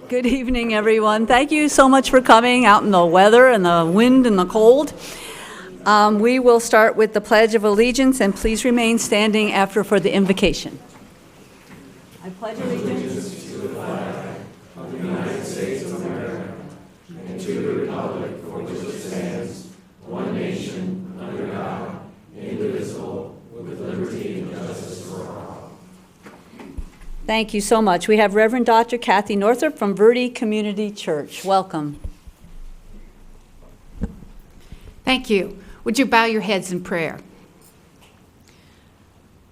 Good evening, everyone. Thank you so much for coming out in the weather and the wind and the cold. We will start with the Pledge of Allegiance, and please remain standing after for the invocation. I pledge allegiance to the flag of the United States of America and to the republic for which it stands, one nation, under God, indivisible, with liberty and justice for all. Thank you so much. We have Reverend Dr. Kathy Northrup from Verde Community Church. Welcome. Thank you. Would you bow your heads in prayer?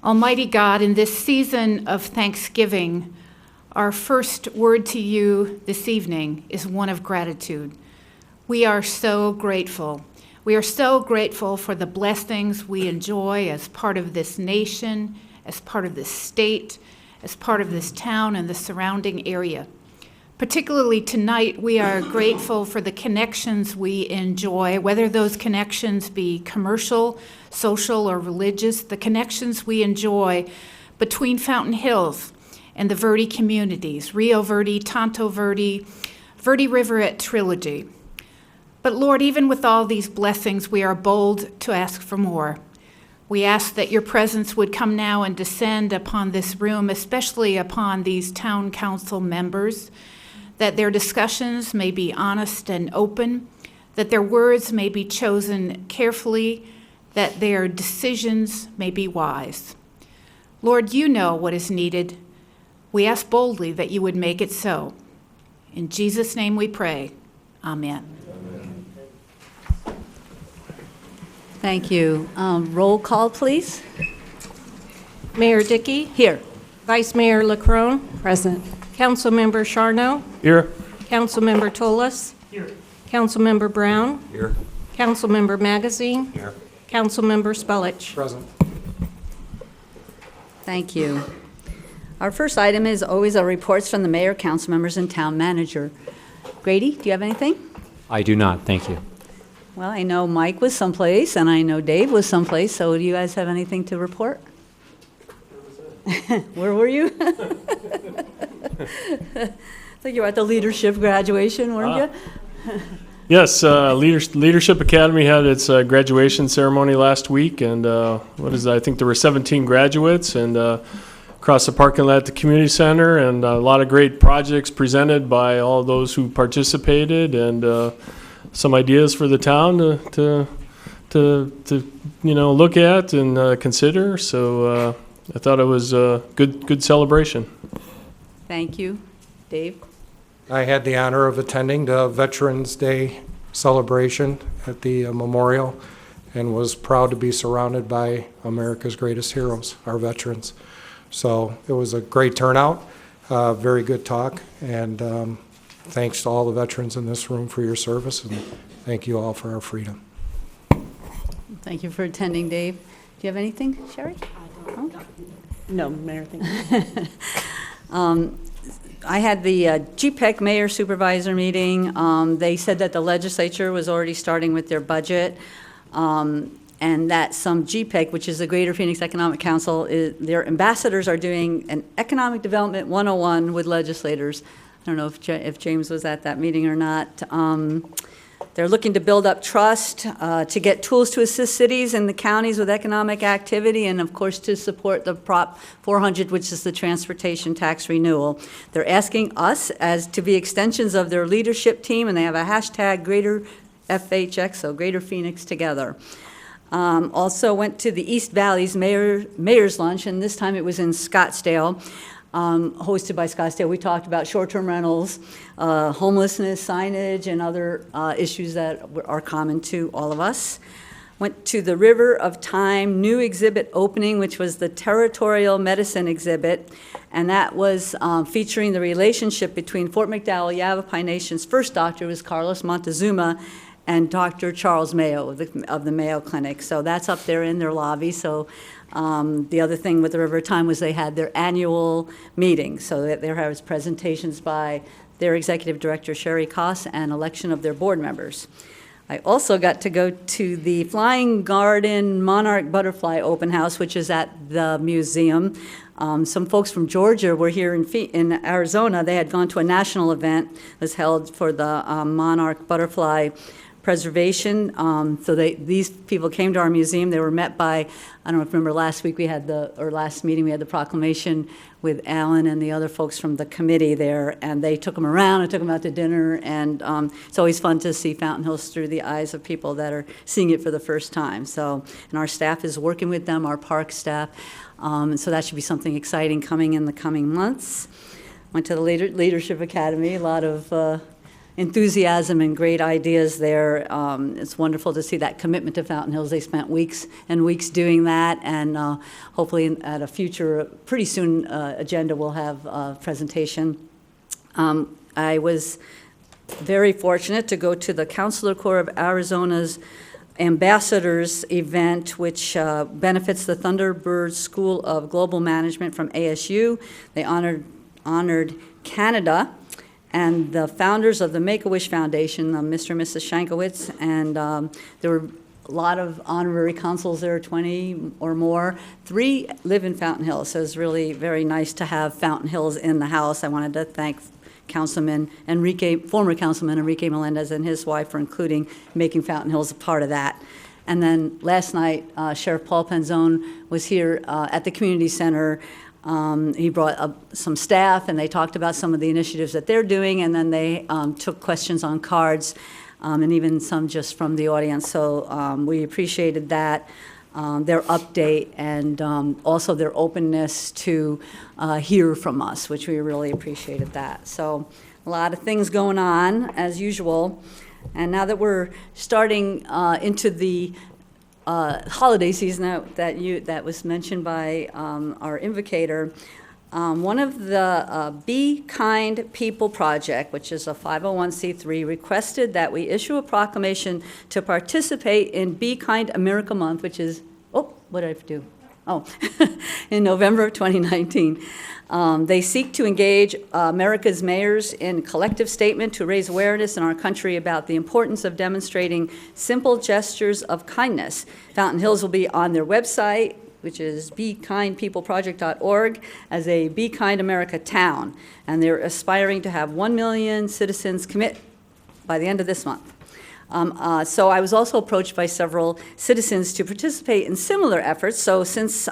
Almighty God, in this season of Thanksgiving, our first word to you this evening is one of gratitude. We are so grateful. We are so grateful for the blessings we enjoy as part of this nation, as part of this state, as part of this town and the surrounding area. Particularly tonight, we are grateful for the connections we enjoy, whether those connections be commercial, social, or religious, the connections we enjoy between Fountain Hills and the Verde communities, Rio Verde, Tonto Verde, Verde River at Trilogy. But Lord, even with all these blessings, we are bold to ask for more. We ask that your presence would come now and descend upon this room, especially upon these town council members, that their discussions may be honest and open, that their words may be chosen carefully, that their decisions may be wise. Lord, you know what is needed. We ask boldly that you would make it so. In Jesus' name we pray. Amen. Thank you. Roll call, please. Mayor Dickey. Here. Vice Mayor LaCrone. Present. Councilmember Charno. Here. Councilmember Tolas. Here. Councilmember Brown. Here. Councilmember Magazine. Here. Councilmember Spellich. Present. Thank you. Our first item is always our reports from the mayor, council members, and town manager. Grady, do you have anything? I do not, thank you. Well, I know Mike was someplace, and I know Dave was someplace, so do you guys have anything to report? Where were you? I think you were at the leadership graduation, weren't you? Yes, Leadership Academy had its graduation ceremony last week, and I think there were 17 graduates, and across the parking lot at the community center, and a lot of great projects presented by all those who participated, and some ideas for the town to look at and consider. So I thought it was a good celebration. Thank you. Dave? I had the honor of attending the Veterans Day celebration at the memorial and was proud to be surrounded by America's greatest heroes, our veterans. So it was a great turnout, very good talk, and thanks to all the veterans in this room for your service, and thank you all for our freedom. Thank you for attending, Dave. Do you have anything, Sherry? No, Mayor, thank you. I had the GPEC Mayor Supervisor meeting. They said that the legislature was already starting with their budget, and that some GPEC, which is the Greater Phoenix Economic Council, their ambassadors are doing an Economic Development 101 with legislators. I don't know if James was at that meeting or not. They're looking to build up trust, to get tools to assist cities and the counties with economic activity, and of course to support the Prop 400, which is the transportation tax renewal. They're asking us as to be extensions of their leadership team, and they have a hashtag Greater FHX, so Greater Phoenix Together. Also went to the East Valley's Mayor's Lunch, and this time it was in Scottsdale. Hosted by Scottsdale. We talked about short-term rentals, homelessness, signage, and other issues that are common to all of us. Went to the River of Time new exhibit opening, which was the Territorial Medicine exhibit, and that was featuring the relationship between Fort McDowell, Yavapai Nation's first doctor was Carlos Montezuma, and Dr. Charles Mayo of the Mayo Clinic. So that's up there in their lobby. So the other thing with the River of Time was they had their annual meeting. So that there was presentations by their executive director, Sherry Koss, and election of their board members. I also got to go to the Flying Garden Monarch Butterfly Open House, which is at the museum. Some folks from Georgia were here in Arizona. They had gone to a national event that was held for the monarch butterfly preservation. These people came to our museum. They were met by, I don't know if you remember last meeting, we had the proclamation with Alan and the other folks from the committee there, and they took them around and took them out to dinner, and it's always fun to see Fountain Hills through the eyes of people that are seeing it for the first time. So, and our staff is working with them, our park staff, and so that should be something exciting coming in the coming months. Went to the Leadership Academy, a lot of enthusiasm and great ideas there. It's wonderful to see that commitment to Fountain Hills. They spent weeks and weeks doing that, and hopefully at a future, pretty soon, agenda, we'll have a presentation. I was very fortunate to go to the Counselor Corps of Arizona's Ambassadors event, which benefits the Thunderbird School of Global Management from ASU. They honored Canada and the founders of the Make-A-Wish Foundation, Mr. and Mrs. Shankowitz, and there were a lot of honorary consuls there, 20 or more. 3 live in Fountain Hills, so it's really very nice to have Fountain Hills in the house. I wanted to thank former Councilman Enrique Melendez and his wife for making Fountain Hills a part of that. And then last night, Sheriff Paul Penzone was here at the community center. He brought some staff, and they talked about some of the initiatives that they're doing, and then they took questions on cards, and even some just from the audience. So we appreciated that, their update, and also their openness to hear from us, which we really appreciated that. So a lot of things going on, as usual. And now that we're starting into the holiday season that was mentioned by our invocator, one of the Be Kind People Project, which is a 501c3, requested that we issue a proclamation to participate in Be Kind America Month, which is, what did I do? In November of 2019. They seek to engage America's mayors in collective statement to raise awareness in our country about the importance of demonstrating simple gestures of kindness. Fountain Hills will be on their website, which is bekindpeopleproject.org, as a Be Kind America town. And they're aspiring to have 1 million citizens commit by the end of this month. So I was also approached by several citizens to participate in similar efforts. So since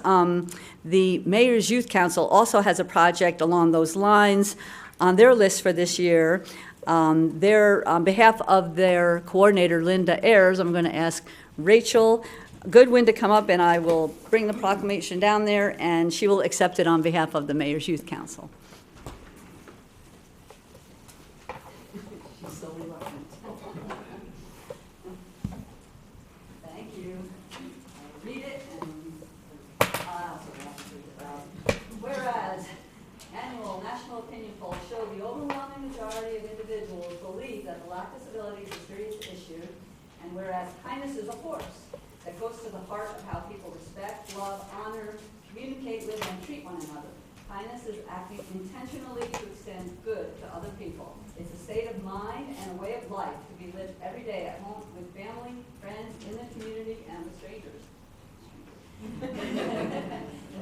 the Mayor's Youth Council also has a project along those lines on their list for this year, on behalf of their coordinator, Linda Ayers, I'm going to ask Rachel Goodwin to come up, and I will bring the proclamation down there, and she will accept it on behalf of the Mayor's Youth Council. She's so reluctant. Thank you. I'll read it, and I also have to read it out. Whereas annual national opinion polls show the overwhelming majority of individuals believe that the lack of civility is a serious issue, and whereas kindness is a force that goes to the heart of how people respect, love, honor, communicate with, and treat one another. Kindness is acting intentionally to extend good to other people. It's a state of mind and a way of life to be lived every day at home with family, friends, in the community, and with strangers.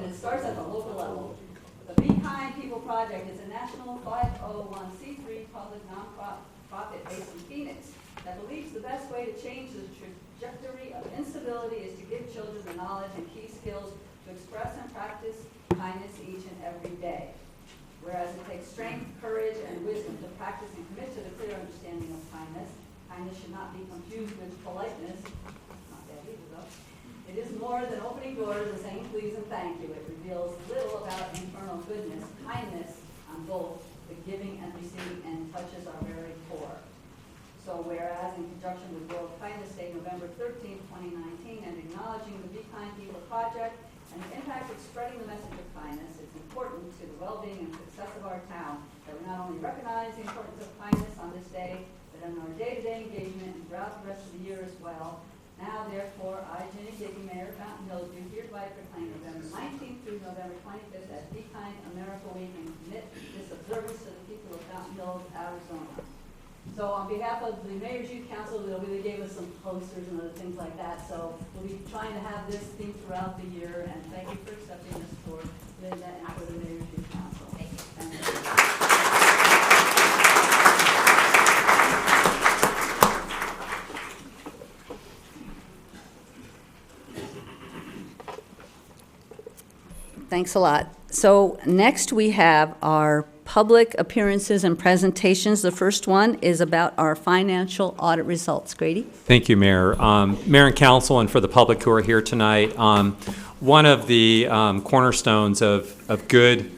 And it starts at the local level. The Be Kind People Project is a national 501c3 public nonprofit based in Phoenix that believes the best way to change the trajectory of instability is to give children the knowledge and key skills to express and practice kindness each and every day. Whereas it takes strength, courage, and wisdom to practice and commit to the clear understanding of kindness, kindness should not be confused with politeness. Not that either, though. It is more than opening doors and saying please and thank you. It reveals little about internal goodness, kindness on both the giving and receiving, and touches our very core. So whereas in conjunction with World Kindness Day, November 13, 2019, and acknowledging the Be Kind People Project and the impact of spreading the message of kindness, it's important to the well-being and success of our town that we not only recognize the importance of kindness on this day, but in our day-to-day engagement and throughout the rest of the year as well. Now, therefore, I, Jenny Diggy, Mayor of Fountain Hills, do hereby proclaim November 19th through November 25th as Be Kind America Week and commit this observance to the people of Fountain Hills, Arizona. So on behalf of the Mayor's Youth Council, they gave us some posters and other things like that. So we'll be trying to have this theme throughout the year, and thank you for accepting this for Linda and for the Mayor's Youth Council. Thank you. Thanks a lot. So next we have our public appearances and presentations. The first one is about our financial audit results. Grady? Thank you, Mayor. Mayor and Council, and for the public who are here tonight, one of the cornerstones of good,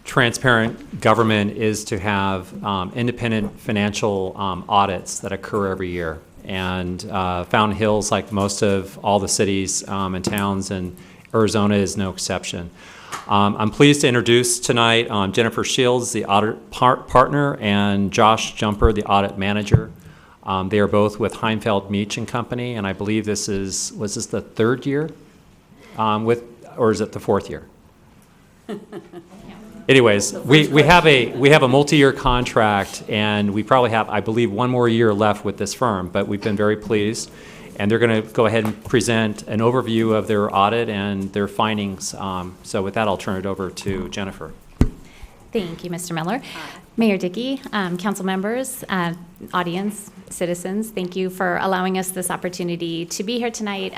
transparent government is to have independent financial audits that occur every year. And Fountain Hills, like most of all the cities and towns in Arizona, is no exception. I'm pleased to introduce tonight Jennifer Shields, the audit partner, and Josh Jumper, the audit manager. They are both with Heinfeld Meach and Company, and I believe was this the third year or is it the fourth year? Anyways, we have a multi-year contract, and we probably have, I believe, one more year left with this firm, but we've been very pleased. And they're going to go ahead and present an overview of their audit and their findings. So with that, I'll turn it over to Jennifer. Thank you, Mr. Miller. Mayor Dickey, council members, audience, citizens, thank you for allowing us this opportunity to be here tonight.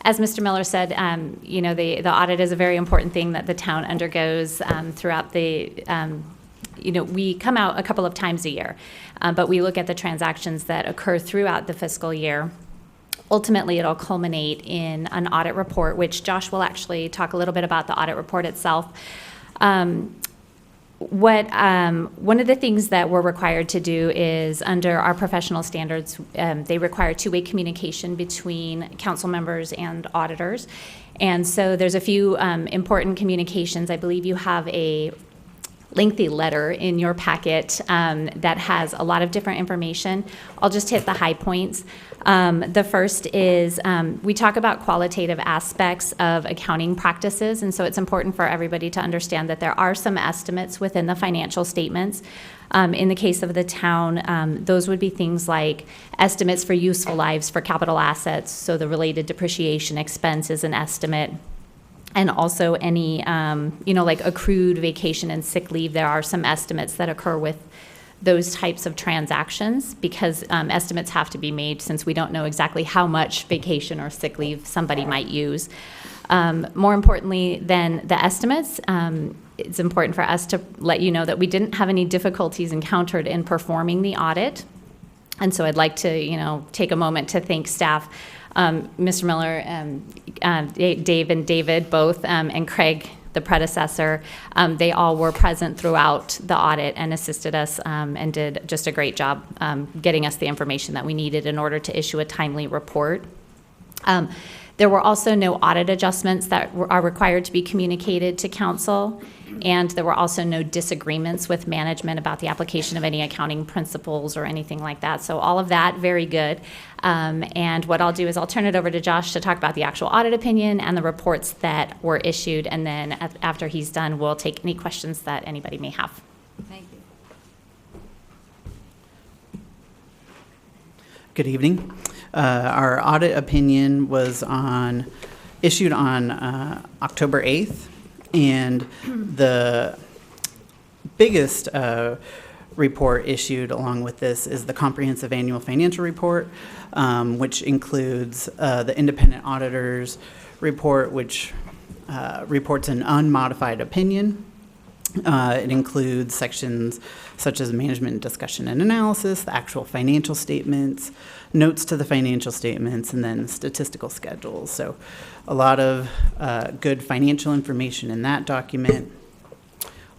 As Mr. Miller said, the audit is a very important thing that the town undergoes throughout the we come out a couple of times a year, but we look at the transactions that occur throughout the fiscal year. Ultimately, it'll culminate in an audit report, which Josh will actually talk a little bit about the audit report itself. One of the things that we're required to do is, under our professional standards, they require two-way communication between council members and auditors. And so there's a few important communications. I believe you have a lengthy letter in your packet that has a lot of different information. I'll just hit the high points. The first is we talk about qualitative aspects of accounting practices, and so it's important for everybody to understand that there are some estimates within the financial statements. In the case of the town, those would be things like estimates for useful lives for capital assets, so the related depreciation expense is an estimate. And also any, like accrued vacation and sick leave, there are some estimates that occur with those types of transactions, because estimates have to be made since we don't know exactly how much vacation or sick leave somebody might use. More importantly than the estimates, it's important for us to let you know that we didn't have any difficulties encountered in performing the audit. And so I'd like to, take a moment to thank staff. Mr. Miller, Dave and David both, and Craig, the predecessor, they all were present throughout the audit and assisted us and did just a great job getting us the information that we needed in order to issue a timely report. There were also no audit adjustments that are required to be communicated to council, and there were also no disagreements with management about the application of any accounting principles or anything like that. So all of that, very good. And what I'll do is I'll turn it over to Josh to talk about the actual audit opinion and the reports that were issued, and then after he's done, we'll take any questions that anybody may have. Thank you. Good evening. Our audit opinion was issued on October 8th, and the biggest report issued along with this is the Comprehensive Annual Financial Report, which includes the Independent Auditor's Report, which reports an unmodified opinion. It includes sections such as management discussion and analysis, the actual financial statements, notes to the financial statements, and then statistical schedules. So a lot of good financial information in that document.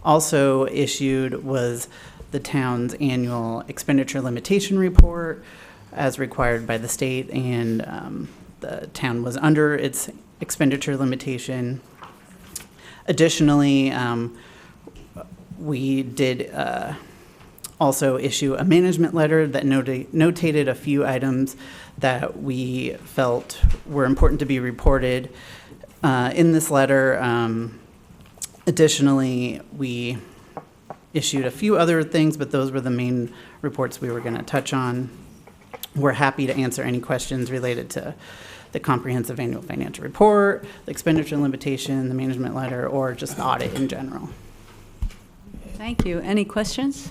Also issued was the town's annual expenditure limitation report as required by the state, and the town was under its expenditure limitation. Additionally, we did also issue a management letter that notated a few items that we felt were important to be reported in this letter. Additionally, we issued a few other things, but those were the main reports we were going to touch on. We're happy to answer any questions related to the comprehensive annual financial report, the expenditure limitation, the management letter, or just the audit in general. Thank you. Any questions?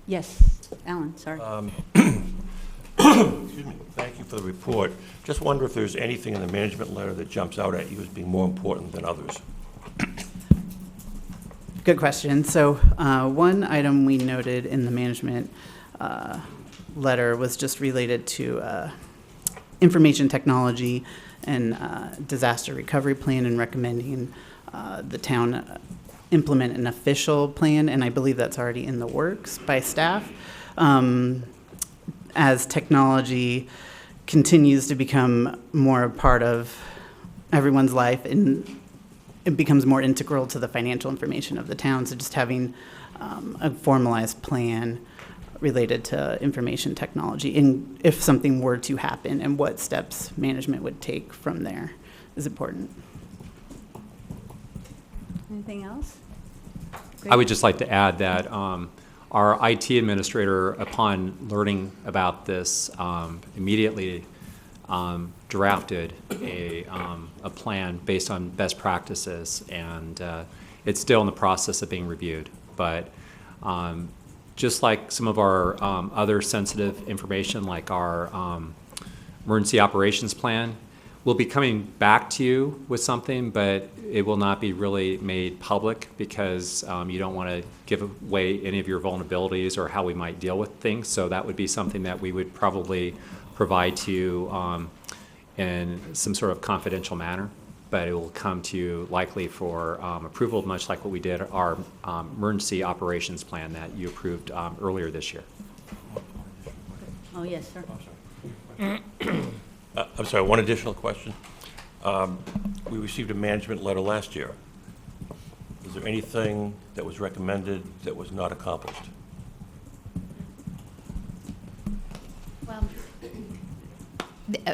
Yes, Alan, sorry. Excuse me. Thank you for the report. Just wonder if there's anything in the management letter that jumps out at you as being more important than others. Good question. So one item we noted in the management letter was just related to information technology and disaster recovery plan, and recommending the town implement an official plan, and I believe that's already in the works by staff. As technology continues to become more a part of everyone's life, and it becomes more integral to the financial information of the town, so just having a formalized plan related to information technology, and if something were to happen, and what steps management would take from there is important. Anything else? I would just like to add that our IT administrator, upon learning about this, immediately drafted a plan based on best practices, and it's still in the process of being reviewed. But just like some of our other sensitive information, like our emergency operations plan, we'll be coming back to you with something, but it will not be really made public because you don't want to give away any of your vulnerabilities or how we might deal with things. So that would be something that we would probably provide to you in some sort of confidential manner, but it will come to you likely for approval, much like what we did our emergency operations plan that you approved earlier this year. Oh, yes, sir. I'm sorry, one additional question. We received a management letter last year. Is there anything that was recommended that was not accomplished?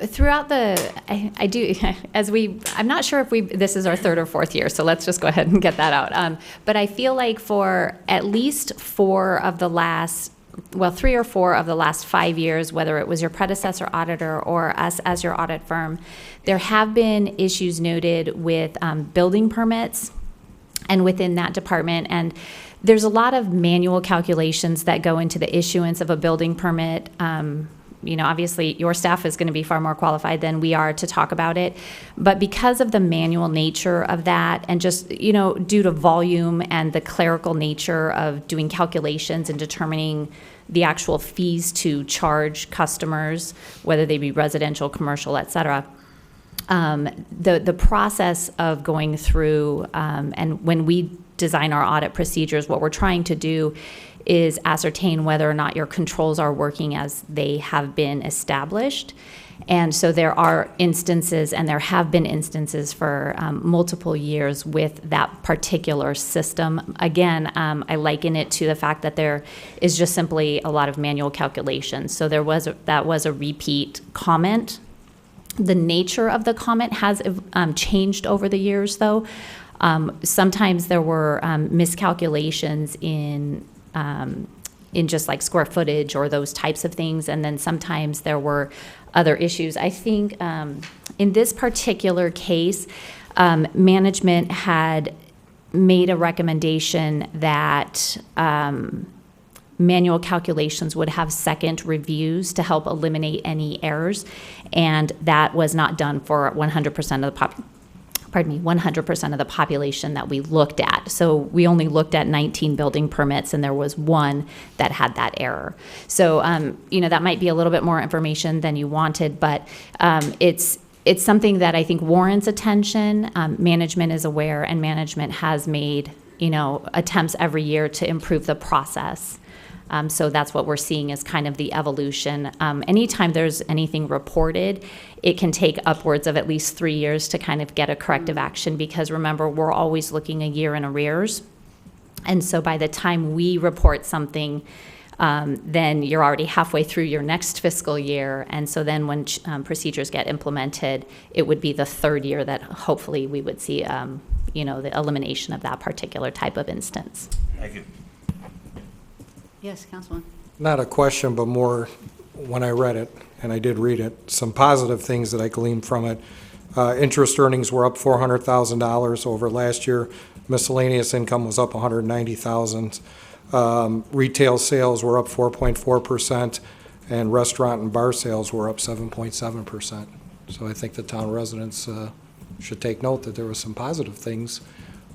Throughout I do, I'm not sure if this is our third or fourth year, so let's just go ahead and get that out. But I feel like for at least 3 or 4 of the last 5 years, whether it was your predecessor auditor or us as your audit firm, there have been issues noted with building permits and within that department. And there's a lot of manual calculations that go into the issuance of a building permit. Obviously your staff is going to be far more qualified than we are to talk about it. But because of the manual nature of that, and just, due to volume and the clerical nature of doing calculations and determining the actual fees to charge customers, whether they be residential, commercial, et cetera, the process of going through, and when we design our audit procedures, what we're trying to do is ascertain whether or not your controls are working as they have been established. And so there are instances, and there have been instances for multiple years with that particular system. Again, I liken it to the fact that there is just simply a lot of manual calculations. So that was a repeat comment. The nature of the comment has changed over the years, though. Sometimes there were miscalculations in just like square footage or those types of things. And then sometimes there were other issues. I think in this particular case, management had made a recommendation that manual calculations would have second reviews to help eliminate any errors. And that was not done for 100% of the 100% of the population that we looked at. So we only looked at 19 building permits, and there was one that had that error. So, that might be a little bit more information than you wanted, but it's something that I think warrants attention. Management is aware, and management has made, attempts every year to improve the process. So that's what we're seeing as kind of the evolution. Anytime there's anything reported, it can take upwards of at least 3 years to kind of get a corrective action, because remember, we're always looking a year in arrears. And so by the time we report something, then you're already halfway through your next fiscal year. And so then when procedures get implemented, it would be the third year that hopefully we would see, the elimination of that particular type of instance. Thank you. Yes, Councilman. Not a question, but more when I read it, and I did read it, some positive things that I gleaned from it. Interest earnings were up $400,000 over last year. Miscellaneous income was up $190,000. Retail sales were up 4.4%, and restaurant and bar sales were up 7.7%. So I think the town residents should take note that there were some positive things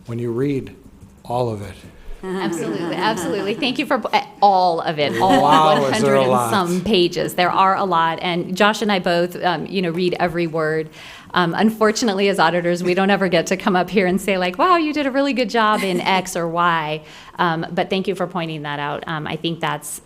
when you read all of it. Absolutely, absolutely. Thank you for all of it, all Wow, is 100 there a and lot? some pages. There are a lot, and Josh and I both, read every word. Unfortunately, as auditors, we don't ever get to come up here and say like, wow, you did a really good job in X or Y. But thank you for pointing that out. I think that's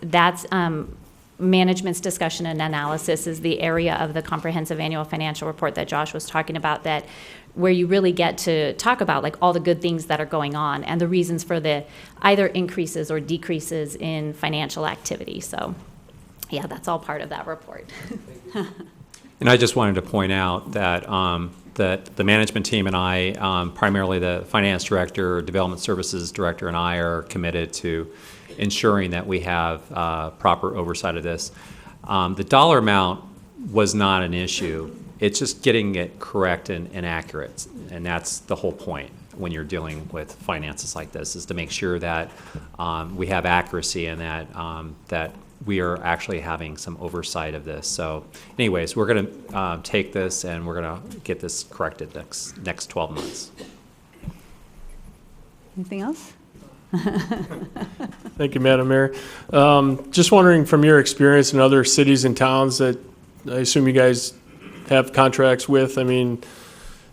management's discussion and analysis is the area of the comprehensive annual financial report that Josh was talking about, that where you really get to talk about like all the good things that are going on and the reasons for the either increases or decreases in financial activity. So yeah, that's all part of that report. And I just wanted to point out that that the management team and I, primarily the finance director, development services director, and I are committed to ensuring that we have proper oversight of this. The dollar amount was not an issue. It's just getting it correct and accurate, and that's the whole point when you're dealing with finances like this, is to make sure that we have accuracy and that that we are actually having some oversight of this. So anyways, we're going to take this and we're going to get this corrected next 12 months. Anything else? Thank you, Madam Mayor. Just wondering, from your experience in other cities and towns that I assume you guys have contracts with, I mean,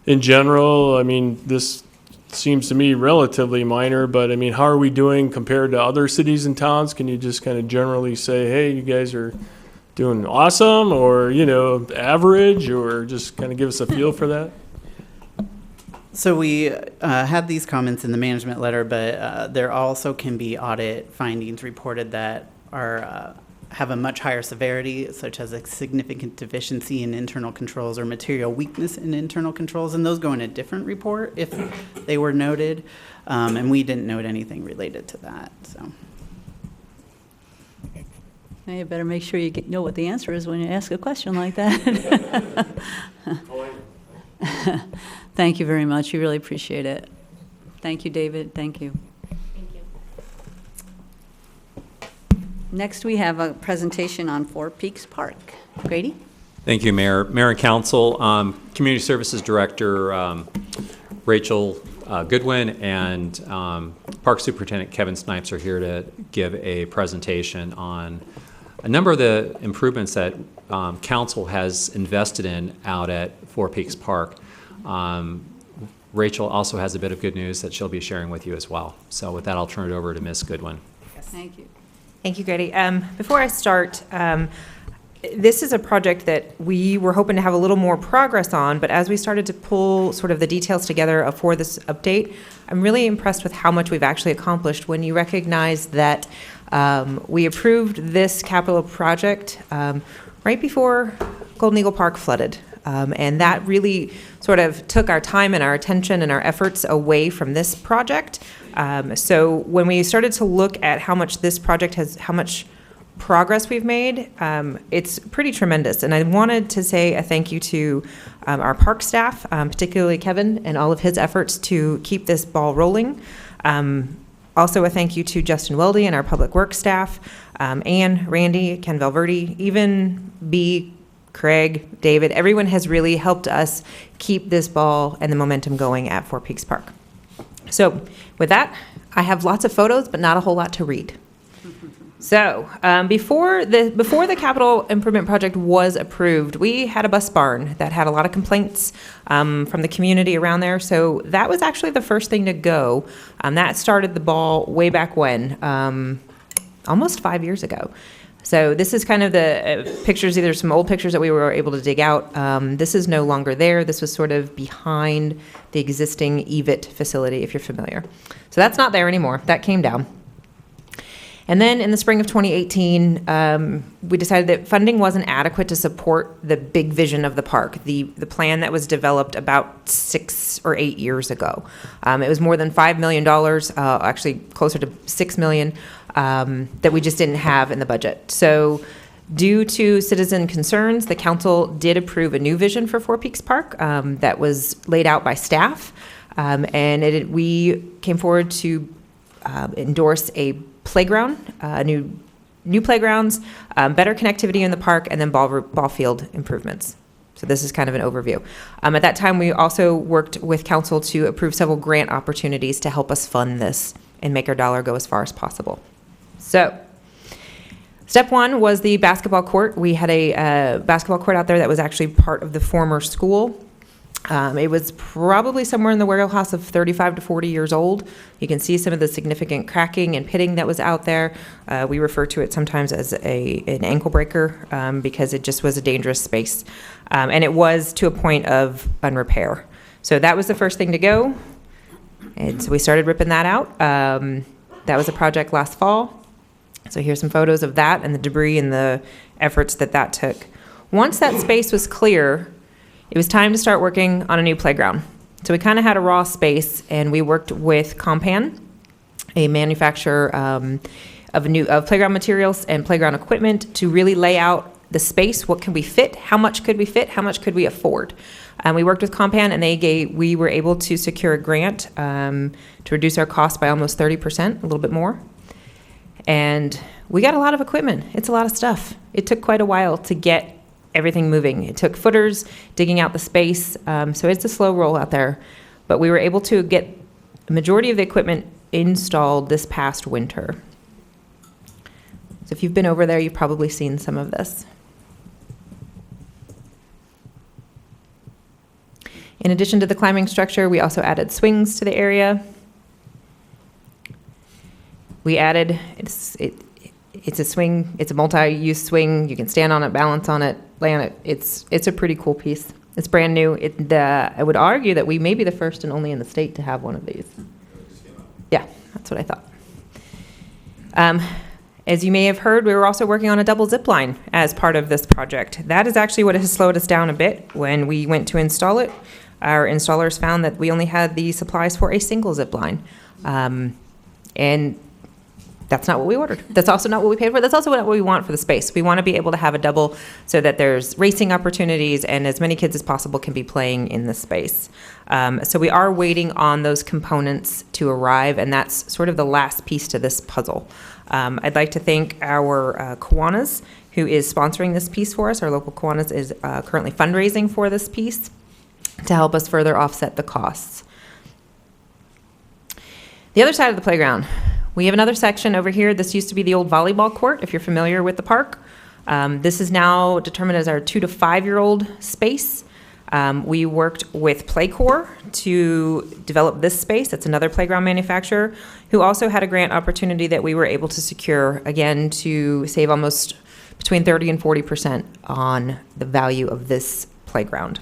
in general, I mean, this seems to me relatively minor, but I mean, how are we doing compared to other cities and towns? Can you just kind of generally say, hey, you guys are doing awesome, or, average, or just kind of give us a feel for that? So we had these comments in the management letter, but there also can be audit findings reported that are have a much higher severity, such as a significant deficiency in internal controls or material weakness in internal controls, and those go in a different report if they were noted, and we didn't note anything related to that. So. Hey, you better make sure you know what the answer is when you ask a question like that. Thank you very much. We really appreciate it. Thank you, David. Thank you. Thank you. Next, we have a presentation on Four Peaks Park. Grady? Thank you, Mayor. Mayor and Council, Community Services Director Rachel Goodwin and Park Superintendent Kevin Snipes are here to give a presentation on a number of the improvements that Council has invested in out at Four Peaks Park. Rachel also has a bit of good news that she'll be sharing with you as well. So with that, I'll turn it over to Ms. Goodwin. Thank you. Thank you, Grady. Before I start, this is a project that we were hoping to have a little more progress on, but as we started to pull sort of the details together for this update, I'm really impressed with how much we've actually accomplished when you recognize that we approved this capital project right before Golden Eagle Park flooded. And that really sort of took our time and our attention and our efforts away from this project. So when we started to look at how much this project how much progress we've made, it's pretty tremendous. And I wanted to say a thank you to our park staff, particularly Kevin and all of his efforts to keep this ball rolling. Also a thank you to Justin Weldy and our public works staff, Anne, Randy, Ken Valverde, even B, Craig, David. Everyone has really helped us keep this ball and the momentum going at Four Peaks Park. So with that, I have lots of photos, but not a whole lot to read. So before the capital improvement project was approved, we had a bus barn that had a lot of complaints from the community around there. So that was actually the first thing to go. That started the ball way back when, almost 5 years ago. So this is kind of the pictures, either some old pictures that we were able to dig out. This is no longer there. This was sort of behind the existing EVIT facility, if you're familiar. So that's not there anymore. That came down. And then in the spring of 2018, we decided that funding wasn't adequate to support the big vision of the park, the plan that was developed about 6 or 8 years ago. It was more than $5 million, actually closer to $6 million, that we just didn't have in the budget. So due to citizen concerns, the council did approve a new vision for Four Peaks Park that was laid out by staff. And we came forward to endorse a playground, new playgrounds, better connectivity in the park, and then ball field improvements. So this is kind of an overview. At that time, we also worked with council to approve several grant opportunities to help us fund this and make our dollar go as far as possible. So step one was the basketball court. We had a basketball court out there that was actually part of the former school. It was probably somewhere in the warehouse of 35 to 40 years old. You can see some of the significant cracking and pitting that was out there. We refer to it sometimes as an ankle breaker because it just was a dangerous space. And it was to a point of unrepair. So that was the first thing to go. And so we started ripping that out. That was a project last fall. So here's some photos of that and the debris and the efforts that took. Once that space was clear, it was time to start working on a new playground. So we kind of had a raw space, and we worked with Compan, a manufacturer of playground materials and playground equipment, to really lay out the space. What can we fit? How much could we fit? How much could we afford? We worked with Compan, and we were able to secure a grant to reduce our cost by almost 30%, a little bit more. And we got a lot of equipment. It's a lot of stuff. It took quite a while to get everything moving. It took footers, digging out the space, so it's a slow roll out there. But we were able to get the majority of the equipment installed this past winter. So if you've been over there, you've probably seen some of this. In addition to the climbing structure, we also added swings to the area. We added, it's a swing, it's a multi-use swing. You can stand on it, balance on it, lay on it. It's a pretty cool piece. It's brand new. I would argue that we may be the first and only in the state to have one of these. Yeah, that's what I thought. As you may have heard, we were also working on a double zip line as part of this project. That is actually what has slowed us down a bit. When we went to install it, our installers found that we only had the supplies for a single zip line. And that's not what we ordered. That's also not what we paid for. That's also not what we want for the space. We want to be able to have a double so that there's racing opportunities and as many kids as possible can be playing in the space. So we are waiting on those components to arrive, and that's sort of the last piece to this puzzle. I'd like to thank our Kiwanis, who is sponsoring this piece for us. Our local Kiwanis is currently fundraising for this piece to help us further offset the costs. The other side of the playground, we have another section over here. This used to be the old volleyball court, if you're familiar with the park. This is now determined as our 2 to 5 year old space. We worked with Playcore to develop this space. That's another playground manufacturer who also had a grant opportunity that we were able to secure, again, to save almost between 30 and 40% on the value of this playground.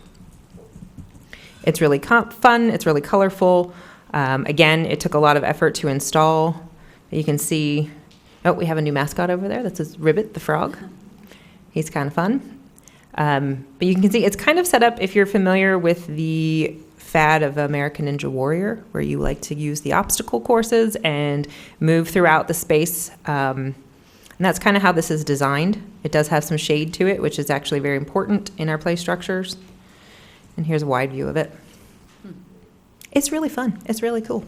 It's really fun. It's really colorful. Again, it took a lot of effort to install. You can see, we have a new mascot over there. That's Ribbit the frog. He's kind of fun. But you can see it's kind of set up, if you're familiar with the fad of American Ninja Warrior, where you like to use the obstacle courses and move throughout the space. And that's kind of how this is designed. It does have some shade to it, which is actually very important in our play structures. And here's a wide view of it. It's really fun. It's really cool.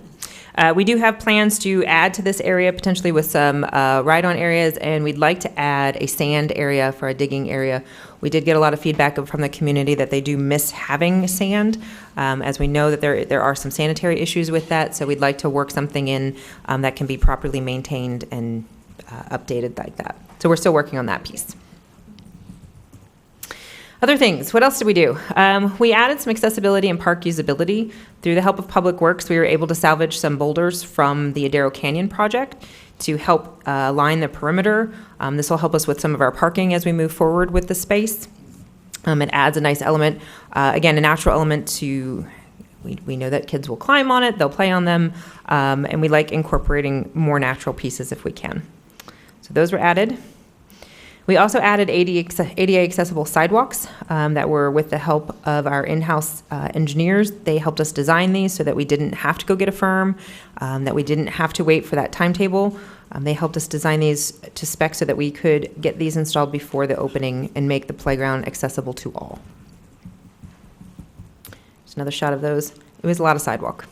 We do have plans to add to this area, potentially with some ride-on areas, and we'd like to add a sand area for a digging area. We did get a lot of feedback from the community that they do miss having sand, as we know that there are some sanitary issues with that, so we'd like to work something in that can be properly maintained and updated like that. So we're still working on that piece. Other things, what else did we do? We added some accessibility and park usability. Through the help of Public Works, we were able to salvage some boulders from the Adero Canyon project to help line the perimeter. This will help us with some of our parking as we move forward with the space. It adds a nice element, again, a natural element to, we know that kids will climb on it, they'll play on them, and we like incorporating more natural pieces if we can. So those were added. We also added ADA accessible sidewalks that were with the help of our in-house engineers. They helped us design these so that we didn't have to go get a firm, that we didn't have to wait for that timetable. They helped us design these to spec so that we could get these installed before the opening and make the playground accessible to all. Just another shot of those. It was a lot of sidewalk.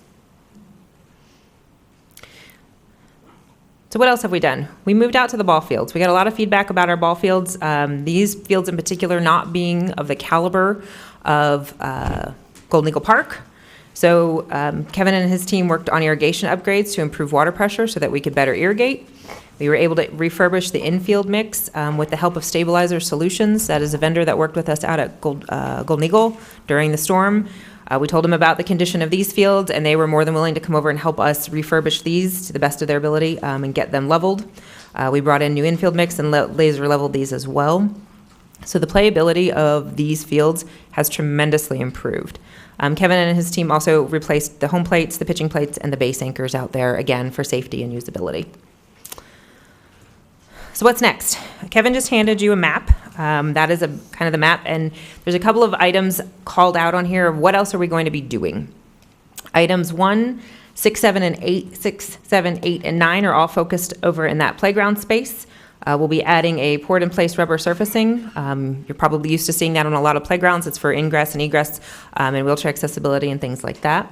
So what else have we done? We moved out to the ball fields. We got a lot of feedback about our ball fields. These fields in particular not being of the caliber of Golden Eagle Park. So Kevin and his team worked on irrigation upgrades to improve water pressure so that we could better irrigate. We were able to refurbish the infield mix with the help of Stabilizer Solutions. That is a vendor that worked with us out at Golden Eagle during the storm. We told them about the condition of these fields, and they were more than willing to come over and help us refurbish these to the best of their ability and get them leveled. We brought in new infield mix and laser leveled these as well. So the playability of these fields has tremendously improved. Kevin and his team also replaced the home plates, the pitching plates, and the base anchors out there, again, for safety and usability. So what's next? Kevin just handed you a map. That is kind of the map, and there's a couple of items called out on here of what else are we going to be doing. Items 1, 6, 7, and 8, 6, 7, 8, and 9 are all focused over in that playground space. We'll be adding a poured-in-place rubber surfacing. You're probably used to seeing that on a lot of playgrounds. It's for ingress and egress and wheelchair accessibility and things like that.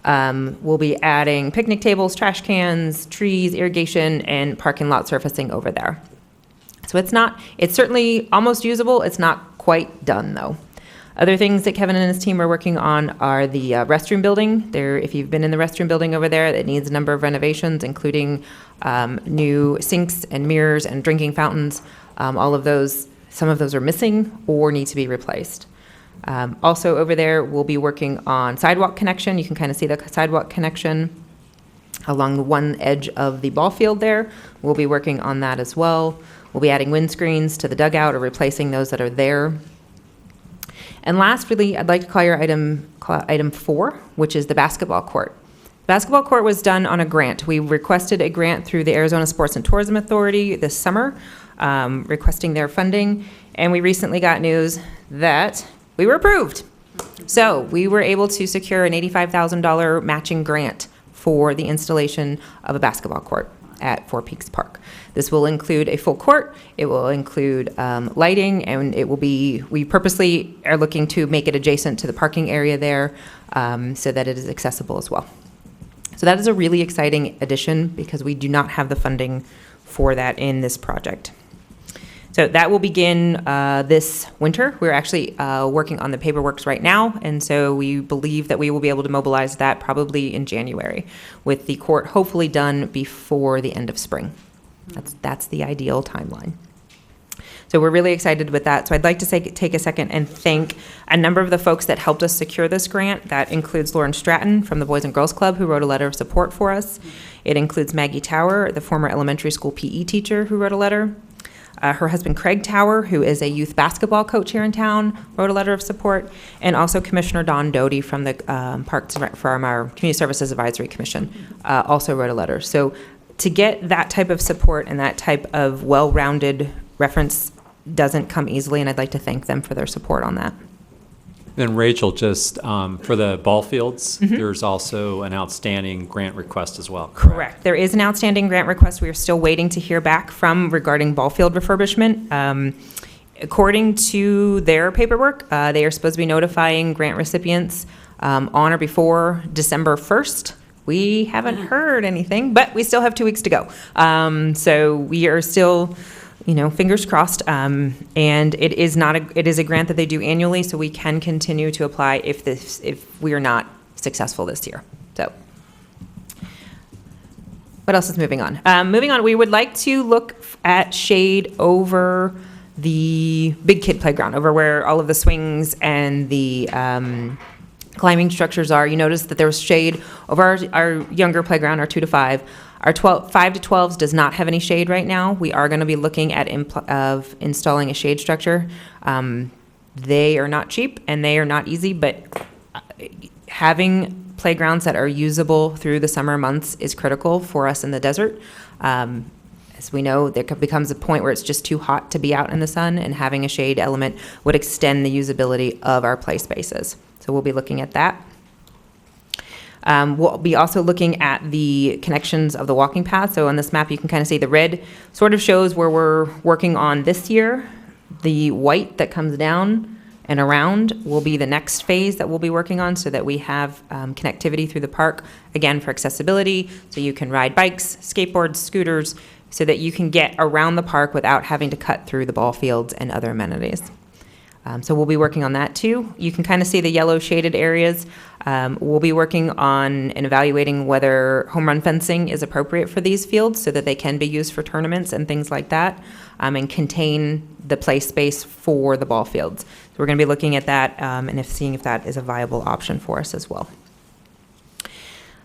We'll be adding picnic tables, trash cans, trees, irrigation, and parking lot surfacing over there. So it's certainly almost usable. It's not quite done, though. Other things that Kevin and his team are working on are the restroom building. If you've been in the restroom building over there, it needs a number of renovations, including new sinks and mirrors and drinking fountains. All of those, some of those are missing or need to be replaced. Also over there, we'll be working on sidewalk connection. You can kind of see the sidewalk connection along the one edge of the ball field there. We'll be working on that as well. We'll be adding windscreens to the dugout or replacing those that are there. And last, really, I'd like to call your item 4, which is the basketball court. Basketball court was done on a grant. We requested a grant through the Arizona Sports and Tourism Authority this summer, requesting their funding, and we recently got news that we were approved. So we were able to secure an $85,000 matching grant for the installation of a basketball court at Four Peaks Park. This will include a full court, it will include lighting, and it will be, we purposely are looking to make it adjacent to the parking area there so that it is accessible as well. So that is a really exciting addition because we do not have the funding for that in this project. So that will begin this winter. We're actually working on the paperwork right now, and so we believe that we will be able to mobilize that probably in January, with the court hopefully done before the end of spring. That's the ideal timeline. So we're really excited with that. So I'd like to take a second and thank a number of the folks that helped us secure this grant. That includes Lauren Stratton from the Boys and Girls Club, who wrote a letter of support for us. It includes Maggie Tower, the former elementary school PE teacher, who wrote a letter. Her husband, Craig Tower, who is a youth basketball coach here in town, wrote a letter of support, and also Commissioner Don Doty from the Parks from our Community Services Advisory Commission also wrote a letter. So to get that type of support and that type of well-rounded reference doesn't come easily, and I'd like to thank them for their support on that. Then Rachel, just for the ball fields, there's also an outstanding grant request as well. Correct. There is an outstanding grant request we are still waiting to hear back from regarding ball field refurbishment. According to their paperwork, they are supposed to be notifying grant recipients on or before December 1st. We haven't heard anything, but we still have 2 weeks to go. So we are still, fingers crossed. And it is a grant that they do annually, so we can continue to apply if we are not successful this year. So what else is moving on? Moving on, we would like to look at shade over the big kid playground, over where all of the swings and the climbing structures are. You notice that there was shade over our younger playground, our 2 to 5. Our 5 to 12s does not have any shade right now. We are going to be looking at installing a shade structure. They are not cheap and they are not easy, but having playgrounds that are usable through the summer months is critical for us in the desert. As we know, there becomes a point where it's just too hot to be out in the sun, and having a shade element would extend the usability of our play spaces. So we'll be looking at that. We'll be also looking at the connections of the walking path. So on this map, you can kind of see the red sort of shows where we're working on this year. The white that comes down and around will be the next phase that we'll be working on, so that we have connectivity through the park, again, for accessibility, so you can ride bikes, skateboards, scooters, so that you can get around the park without having to cut through the ball fields and other amenities. So we'll be working on that too. You can kind of see the yellow shaded areas. We'll be working on and evaluating whether home run fencing is appropriate for these fields, so that they can be used for tournaments and things like that, and contain the play space for the ball fields. So we're going to be looking at that and seeing if that is a viable option for us as well.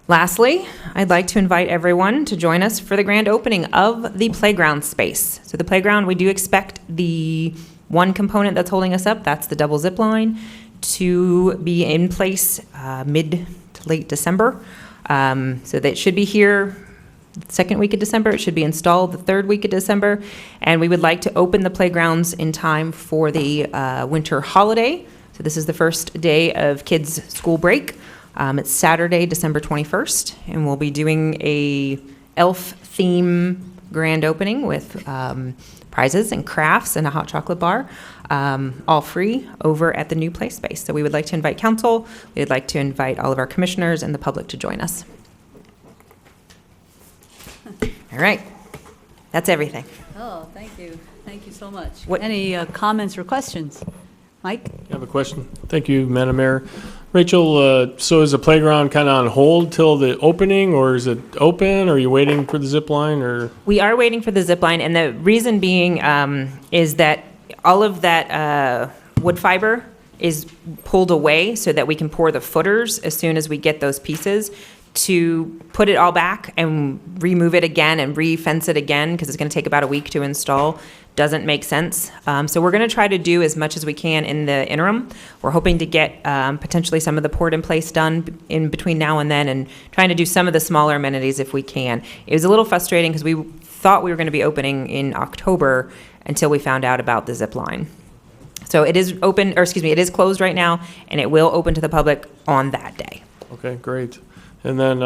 Lastly, I'd like to invite everyone to join us for the grand opening of the playground space. So the playground, we do expect the one component that's holding us up, that's the double zip line, to be in place mid to late December. So that should be here the second week of December. It should be installed the third week of December. And we would like to open the playgrounds in time for the winter holiday. So this is the first day of kids' school break. It's Saturday, December 21st, and we'll be doing a elf theme grand opening with prizes and crafts and a hot chocolate bar, all free over at the new play space. So we would like to invite council, we would like to invite all of our commissioners and the public to join us. All right, that's everything. Oh, thank you. Thank you so much. What- Any comments or questions? Mike? I have a question. Thank you, Madam Mayor. Rachel, so is the playground kind of on hold till the opening, or is it open? Or are you waiting for the zip line, or? We are waiting for the zip line, and the reason being is that all of that wood fiber is pulled away so that we can pour the footers as soon as we get those pieces. To put it all back and remove it again and re-fence it again, because it's going to take about a week to install, doesn't make sense. So we're going to try to do as much as we can in the interim. We're hoping to get potentially some of the poured in place done in between now and then, and trying to do some of the smaller amenities if we can. It was a little frustrating because we thought we were going to be opening in October until we found out about the zip line. So it is open, or excuse me, it is closed right now, and it will open to the public on that day. Okay, great. And then,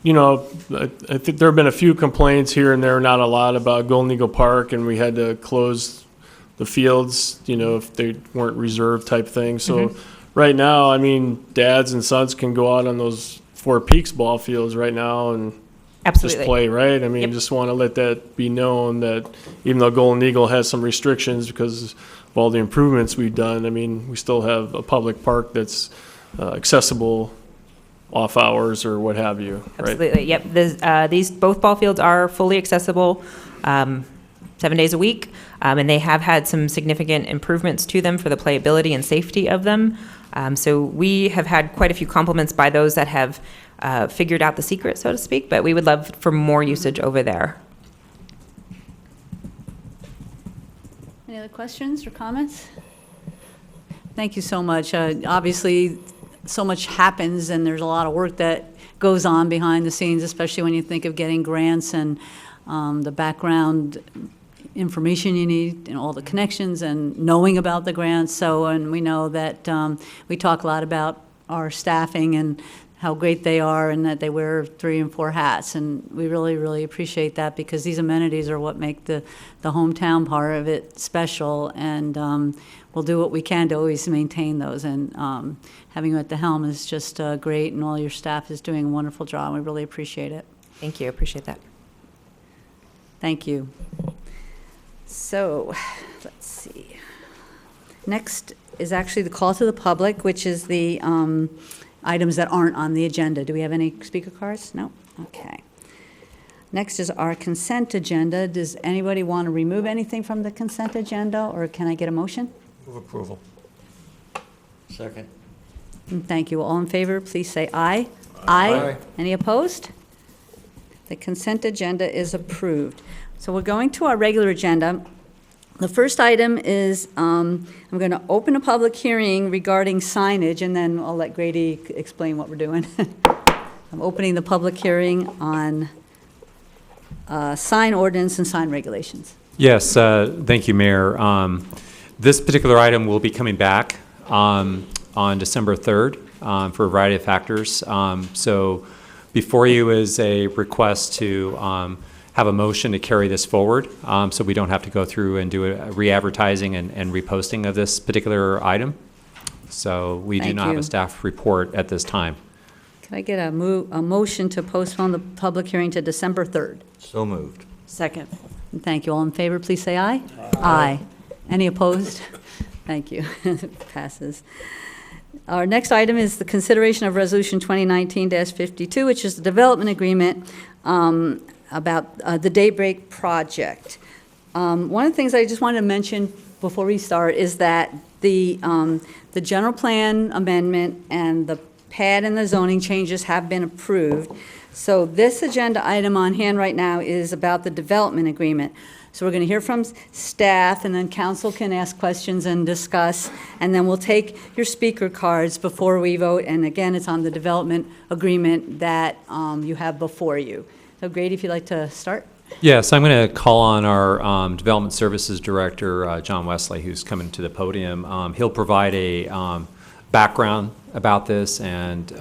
you know, I think there have been a few complaints here and there, not a lot, about Golden Eagle Park, and we had to close the fields, you know, if they weren't reserved type thing. So right now, I mean, dads and sons can go out on those Four Peaks ball fields right now and Absolutely. just play, right? I mean, Yep. just want to let that be known that even though Golden Eagle has some restrictions because of all the improvements we've done, I mean, we still have a public park that's accessible off hours or what have you, right? Absolutely, yep. These both ball fields are fully accessible 7 days a week, and they have had some significant improvements to them for the playability and safety of them. So we have had quite a few compliments by those that have figured out the secret, so to speak, but we would love for more usage over there. Any other questions or comments? Thank you so much. Obviously, so much happens, and there's a lot of work that goes on behind the scenes, especially when you think of getting grants and the background information you need and all the connections and knowing about the grants. So, and we know that we talk a lot about our staffing and how great they are and that they wear 3 and 4 hats. And we really, really appreciate that, because these amenities are what make the hometown part of it special. And we'll do what we can to always maintain those. And having you at the helm is just great, and all your staff is doing a wonderful job. We really appreciate it. Thank you, appreciate that. Thank you. So, let's see. Next is actually the call to the public, which is the items that aren't on the agenda. Do we have any speaker cards? No? Okay. Next is our consent agenda. Does anybody want to remove anything from the consent agenda, or can I get a motion? Move approval. Second. And thank you. All in favor, please say aye. Aye. Any opposed? The consent agenda is approved. So we're going to our regular agenda. The first item is, I'm going to open a public hearing regarding signage, and then I'll let Grady explain what we're doing. I'm opening the public hearing on sign ordinance and sign regulations. Yes, thank you, Mayor. This particular item will be coming back on December 3rd for a variety of factors. So before you is a request to have a motion to carry this forward, so we don't have to go through and do a re-advertising and reposting of this particular item. So we do Thank not have you. a staff report at this time. Can I get a motion to postpone the public hearing to December 3rd? So moved. Second. Thank you. All in favor, please say aye. Aye. Any opposed? Thank you. Passes. Our next item is the consideration of Resolution 2019-52, which is the development agreement about the Daybreak project. One of the things I just wanted to mention before we start is that the general plan amendment and the pad and the zoning changes have been approved. So this agenda item on hand right now is about the development agreement. So we're going to hear from staff, and then council can ask questions and discuss, and then we'll take your speaker cards before we vote. And again, it's on the development agreement that you have before you. So Grady, if you'd like to start. Yes, I'm going to call on our Development Services Director, John Wesley, who's coming to the podium. He'll provide a background about this, and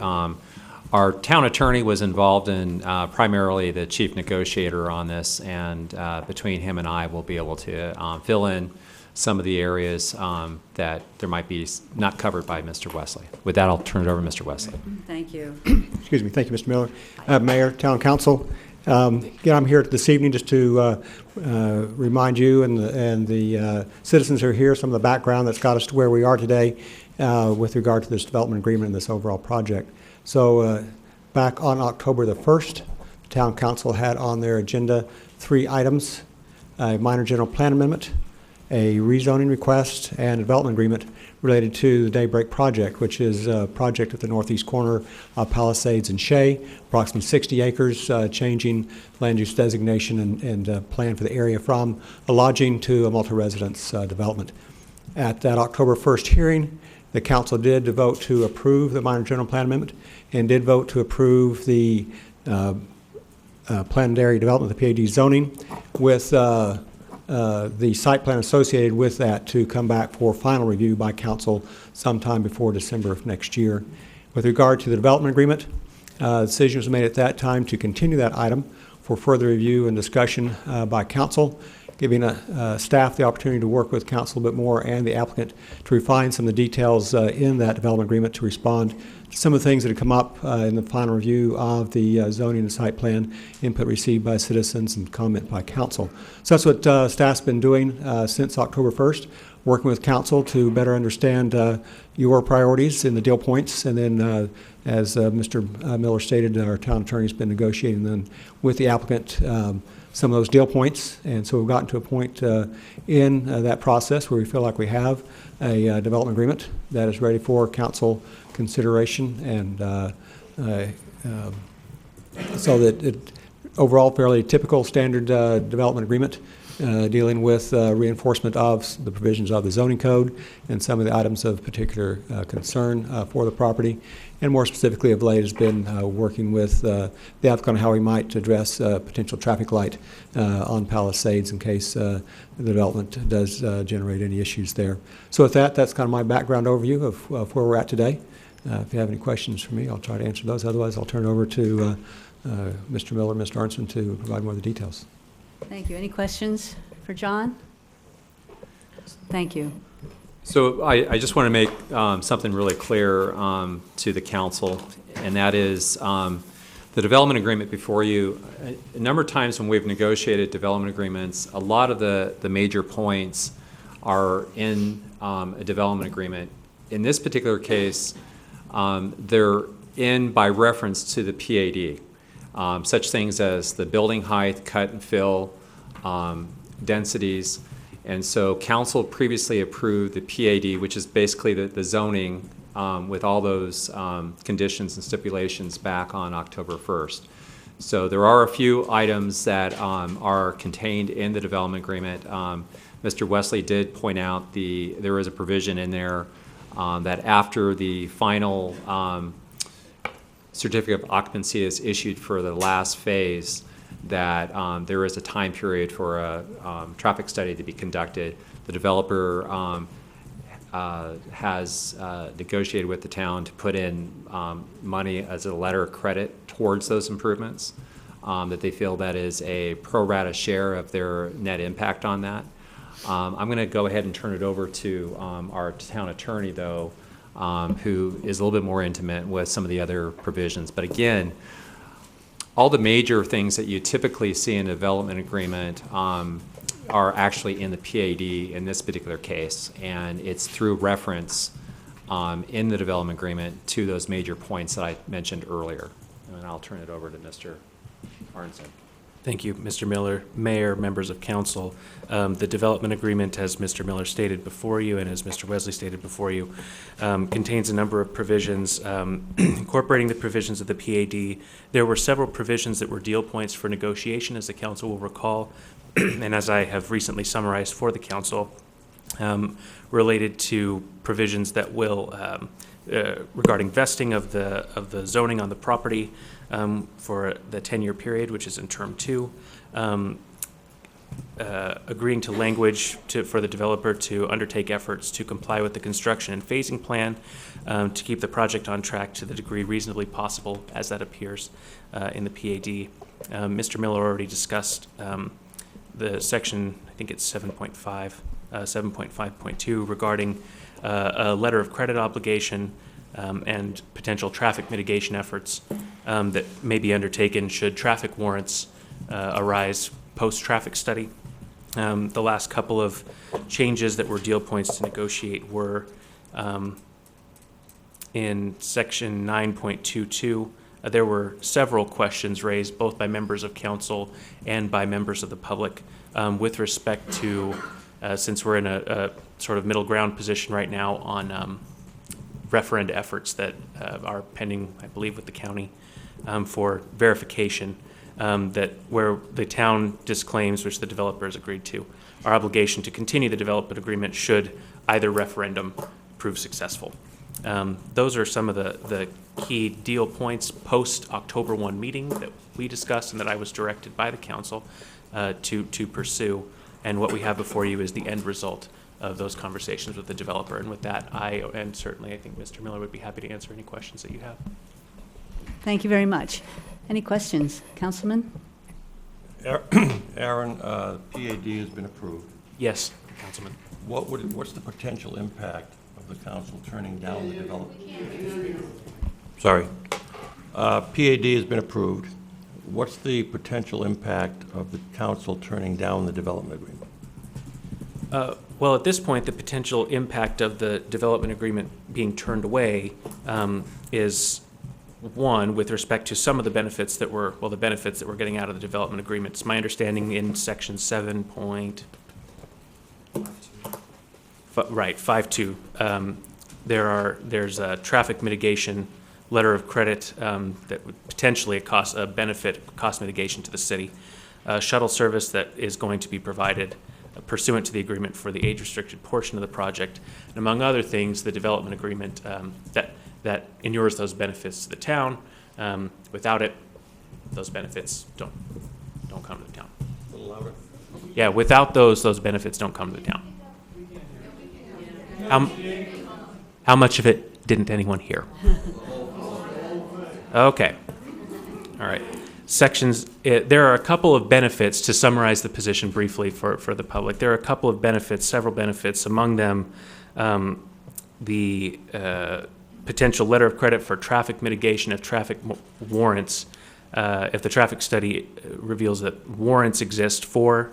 our town attorney was involved in primarily the chief negotiator on this, and between him and I, we'll be able to fill in some of the areas that there might be not covered by Mr. Wesley. With that, I'll turn it over to Mr. Wesley. Thank you. Excuse me. Thank you, Mr. Miller. Mayor, Town Council. Again, I'm here this evening just to remind you and the citizens who are here some of the background that's got us to where we are today with regard to this development agreement and this overall project. So back on October the 1st, the Town Council had on their agenda 3 items: a minor general plan amendment, a rezoning request, and a development agreement related to the Daybreak project, which is a project at the northeast corner of Palisades and Shea, approximately 60 acres, changing land use designation and plan for the area from a lodging to a multi-residence development. At that October 1st hearing, the council did vote to approve the minor general plan amendment and did vote to approve the planned area development, the PAD zoning, with the site plan associated with that to come back for final review by council sometime before December of next year. With regard to the development agreement, the decision was made at that time to continue that item for further review and discussion by council, giving staff the opportunity to work with council a bit more and the applicant to refine some of the details in that development agreement to respond to some of the things that have come up in the final review of the zoning and site plan, input received by citizens and comment by council. So that's what staff's been doing since October 1st, working with council to better understand your priorities in the deal points, and then as Mr. Miller stated, our town attorney's been negotiating then with the applicant some of those deal points, and so we've gotten to a point in that process where we feel like we have a development agreement that is ready for council consideration, and so that it overall fairly typical standard development agreement dealing with reinforcement of the provisions of the zoning code and some of the items of particular concern for the property. And more specifically of late has been working with the applicant on how we might address potential traffic light on Palisades in case the development does generate any issues there. So with that, that's kind of my background overview of where we're at today. If you have any questions for me, I'll try to answer those. Otherwise, I'll turn it over to Mr. Miller, Mr. Arnson to provide more of the details. Thank you. Any questions for John? Thank you. So I just want to make something really clear to the council, and that is the development agreement before you. A number of times when we've negotiated development agreements, a lot of the major points are in a development agreement. In this particular case, they're in by reference to the PAD, such things as the building height, cut and fill, densities. And so council previously approved the PAD, which is basically the zoning with all those conditions and stipulations back on October 1st. So there are a few items that are contained in the development agreement. Mr. Wesley did point out there is a provision in there that after the final certificate of occupancy is issued for the last phase, that there is a time period for a traffic study to be conducted. The developer has negotiated with the town to put in money as a letter of credit towards those improvements, that they feel that is a pro rata share of their net impact on that. I'm going to go ahead and turn it over to our town attorney, though, who is a little bit more intimate with some of the other provisions. But again, all the major things that you typically see in a development agreement are actually in the PAD in this particular case, and it's through reference in the development agreement to those major points that I mentioned earlier. And I'll turn it over to Mr. Arnson. Thank you, Mr. Miller, Mayor, members of council. The development agreement, as Mr. Miller stated before you and as Mr. Wesley stated before you, contains a number of provisions incorporating the provisions of the PAD. There were several provisions that were deal points for negotiation, as the council will recall, and as I have recently summarized for the council, related to provisions that will regarding vesting of the zoning on the property for the 10-year period, which is in term 2, agreeing to language for the developer to undertake efforts to comply with the construction and phasing plan to keep the project on track to the degree reasonably possible as that appears in the PAD. Mr. Miller already discussed the section, I think it's 7.5.2 regarding a letter of credit obligation and potential traffic mitigation efforts that may be undertaken should traffic warrants arise post-traffic study. The last couple of changes that were deal points to negotiate were in section 9.22. There were several questions raised both by members of council and by members of the public with respect to, since we're in a sort of middle ground position right now on referenda efforts that are pending, I believe, with the county for verification, that where the town disclaims, which the developer has agreed to, our obligation to continue the development agreement should either referendum prove successful. Those are some of the key deal points post October 1 meeting that we discussed and that I was directed by the council to pursue. And what we have before you is the end result of those conversations with the developer. And with that, and certainly I think Mr. Miller would be happy to answer any questions that you have. Thank you very much. Any questions, Councilman? Aaron, PAD has been approved. Yes, Councilman. What's the potential impact of the council turning down the development? Sorry. PAD has been approved. What's the potential impact of the council turning down the development agreement? Well, at this point, the potential impact of the development agreement being turned away is, one, with respect to some of the benefits that we're getting out of the development agreement. It's my understanding in section 7.5.2, there's a traffic mitigation letter of credit that would potentially cost mitigation to the city. Shuttle service that is going to be provided pursuant to the agreement for the age-restricted portion of the project. And among other things, the development agreement that inures those benefits to the town. Without it, those benefits don't come to the town. A little louder. Yeah, without those benefits don't come to the town. How much of it didn't anyone hear? Okay. All right. There are a couple of benefits, to summarize the position briefly for the public. There are a couple of benefits, several benefits, among them the potential letter of credit for traffic mitigation if traffic warrants, if the traffic study reveals that warrants exist for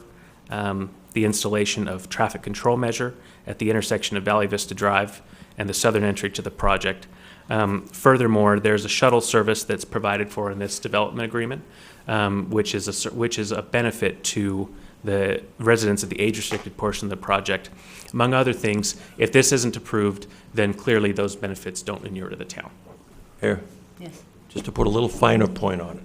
the installation of traffic control measure at the intersection of Valley Vista Drive and the southern entry to the project. Furthermore, there's a shuttle service that's provided for in this development agreement, which is a benefit to the residents of the age-restricted portion of the project. Among other things, if this isn't approved, then clearly those benefits don't inure to the town. Here. Yes. Just to put a little finer point on it.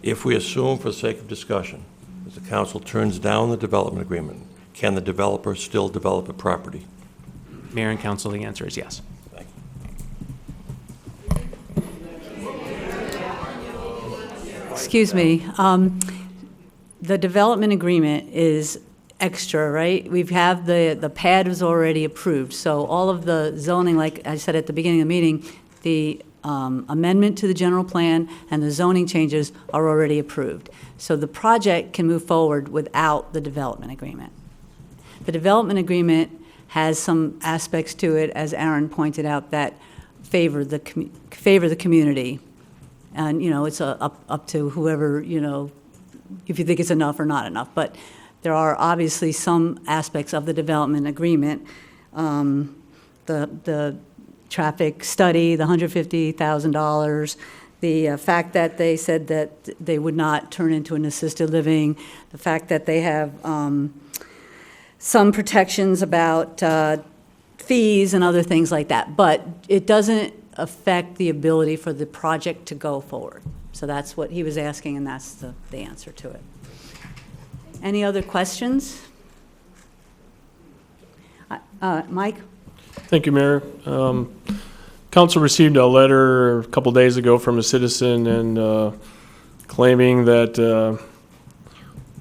If we assume, for the sake of discussion, that the council turns down the development agreement, can the developer still develop a property? Mayor and council, the answer is yes. Thank you. excuse me. The development agreement is extra, right? We have the pad was already approved, so all of the zoning, like I said at the beginning of the meeting, the amendment to the general plan and the zoning changes are already approved. So the project can move forward without the development agreement. The development agreement has some aspects to it, as Aaron pointed out, that favor the community. And, you know, it's up to whoever, you know, if you think it's enough or not enough. But there are obviously some aspects of the development agreement. The traffic study, the $150,000, the fact that they said that they would not turn into an assisted living, the fact that they have some protections about fees and other things like that. But it doesn't affect the ability for the project to go forward. So that's what he was asking, and that's the answer to it. Any other questions? Mike? Thank you, Mayor. Council received a letter a couple days ago from a citizen and claiming that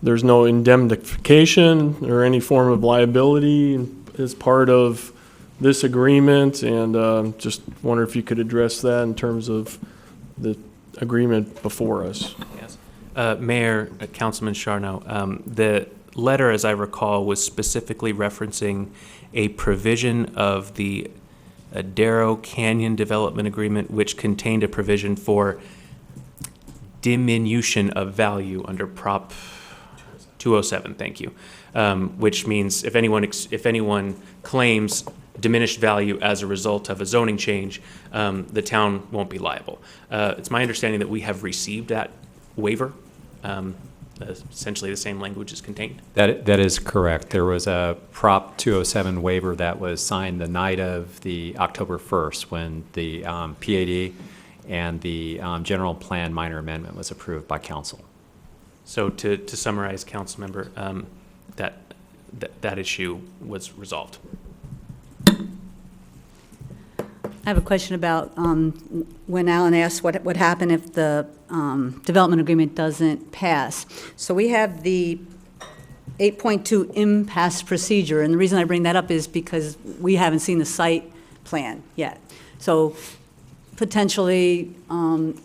there's no indemnification or any form of liability as part of this agreement, and just wonder if you could address that in terms of the agreement before us. Yes. Mayor, Councilman Charno, the letter, as I recall, was specifically referencing a provision of the Darrow Canyon Development Agreement, which contained a provision for diminution of value under Prop 207, thank you, which means if anyone claims diminished value as a result of a zoning change, the town won't be liable. It's my understanding that we have received that waiver. Essentially the same language is contained. That is correct. There was a Prop 207 waiver that was signed the night of the October 1st when the PAD and the general plan minor amendment was approved by council. So to summarize, council member, that issue was resolved. I have a question about when Alan asked what would happen if the development agreement doesn't pass. So we have the 8.2 impasse procedure, and the reason I bring that up is because we haven't seen the site plan yet. So potentially,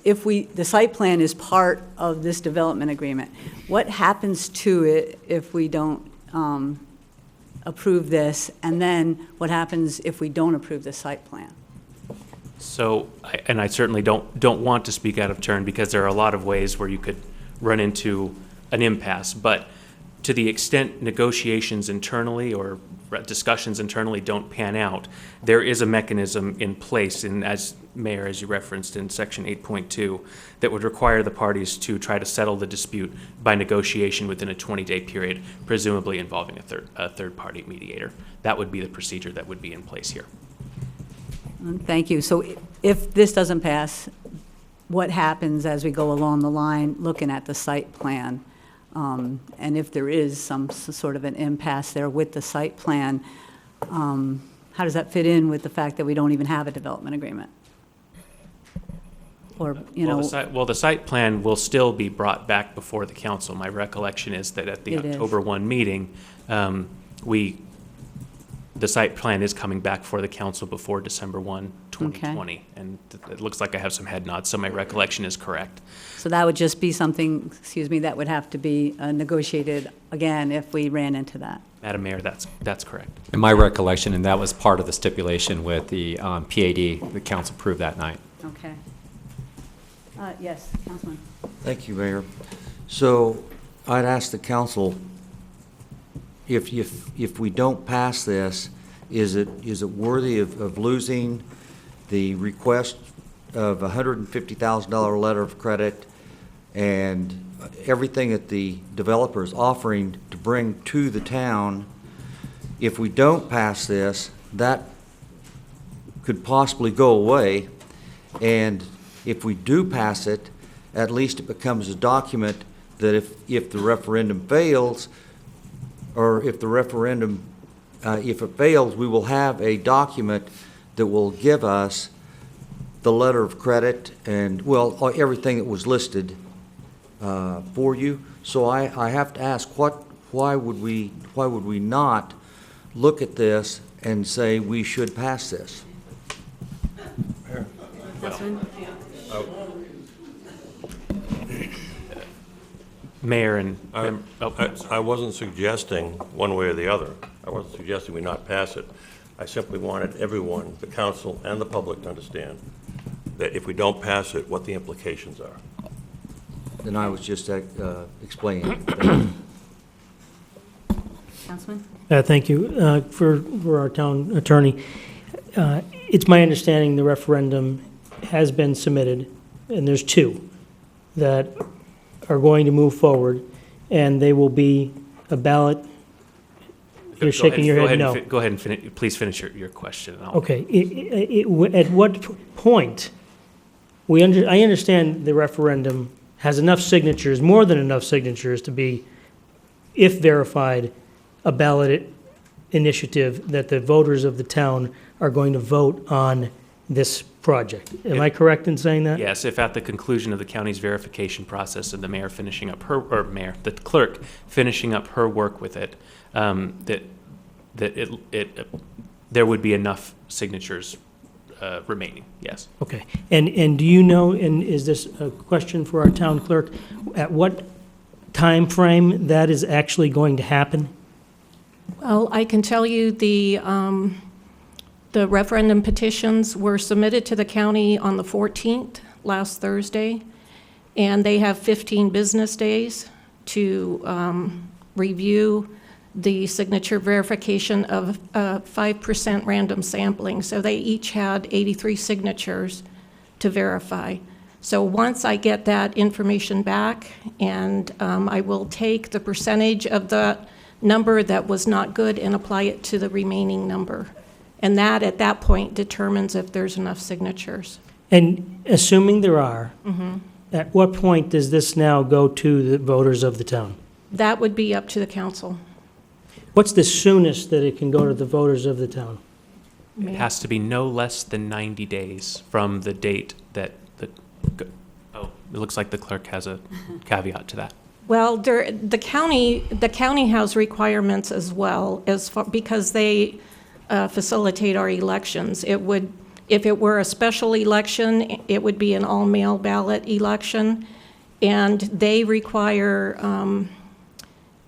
if the site plan is part of this development agreement, what happens to it if we don't approve this, and then what happens if we don't approve the site plan? So, I certainly don't want to speak out of turn because there are a lot of ways where you could run into an impasse, but to the extent negotiations internally or discussions internally don't pan out, there is a mechanism in place, and as Mayor, as you referenced in Section 8.2, that would require the parties to try to settle the dispute by negotiation within a 20-day period, presumably involving a third-party mediator. That would be the procedure that would be in place here. Thank you. So if this doesn't pass, what happens as we go along the line looking at the site plan? And if there is some sort of an impasse there with the site plan, how does that fit in with the fact that we don't even have a development agreement? Or, you know. Well, the site plan will still be brought back before the council. My recollection is that at the October 1 meeting, the site plan is coming back for the council before December 1, 2020. Okay. And it looks like I have some head nods, so my recollection is correct. So that would just be something, that would have to be negotiated again if we ran into that. Madam Mayor, that's correct. In my recollection, and that was part of the stipulation with the PAD, the council approved that night. Okay. Yes, Councilman. Thank you, Mayor. So I'd ask the council, if we don't pass this, is it worthy of losing the request of $150,000 letter of credit and everything that the developer is offering to bring to the town? If we don't pass this, that could possibly go away, and if we do pass it, at least it becomes a document that if the referendum fails, or if the referendum, if it fails, we will have a document that will give us the letter of credit and, well, everything that was listed for you. So I have to ask, why would we not look at this and say we should pass this? Councilman? Mayor and, I wasn't suggesting one way or the other. I wasn't suggesting we not pass it. I simply wanted everyone, the council and the public, to understand that if we don't pass it, what the implications are. And I was just explaining. Councilman? Thank you. For our town attorney, it's my understanding the referendum has been submitted, and there's two that are going to move forward, and they will be a ballot. You're shaking your head no. Go ahead and finish, please finish your question. And I'll- Okay. At what point, I understand the referendum has enough signatures, more than enough signatures, to be, if verified, a ballot initiative that the voters of the town are going to vote on this project. Am I correct in saying that? Yes, if at the conclusion of the county's verification process and the mayor finishing up her, or mayor, the clerk finishing up her work with it, there would be enough signatures remaining, yes. Okay. And do you know, and is this a question for our town clerk, at what time frame that is actually going to happen? Well, I can tell you the referendum petitions were submitted to the county on the 14th, last Thursday, and they have 15 business days to review the signature verification of 5% random sampling. So they each had 83 signatures to verify. So once I get that information back, and I will take the percentage of the number that was not good and apply it to the remaining number. And that, at that point, determines if there's enough signatures. And assuming there are, at what point does this now go to the voters of the town? That would be up to the council. What's the soonest that it can go to the voters of the town? It has to be no less than 90 days from the date that it looks like the clerk has a caveat to that. Well, the county has requirements as well, because they facilitate our elections. If it were a special election, it would be an all-mail ballot election, and they require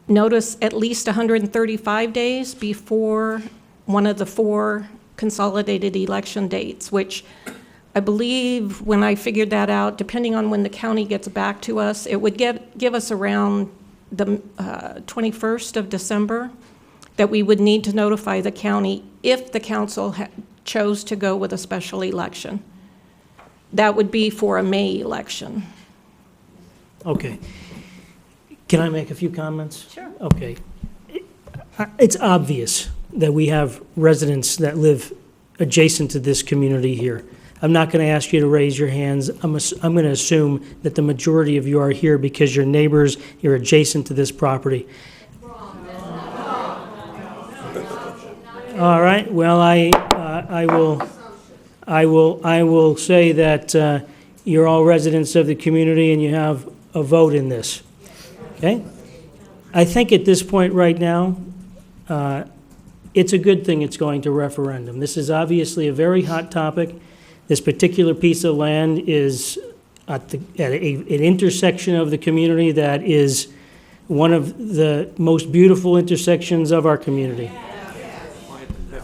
notice at least 135 days before one of the 4 consolidated election dates, which I believe, when I figured that out, depending on when the county gets back to us, it would give us around the 21st of December that we would need to notify the county if the council chose to go with a special election. That would be for a May election. Okay. Can I make a few comments? Sure. Okay. It's obvious that we have residents that live adjacent to this community here. I'm not going to ask you to raise your hands. I'm going to assume that the majority of you are here because you're neighbors, you're adjacent to this property. All right, well, I will say that you're all residents of the community and you have a vote in this, okay? I think at this point right now, it's a good thing it's going to referendum. This is obviously a very hot topic. This particular piece of land is at an intersection of the community that is one of the most beautiful intersections of our community.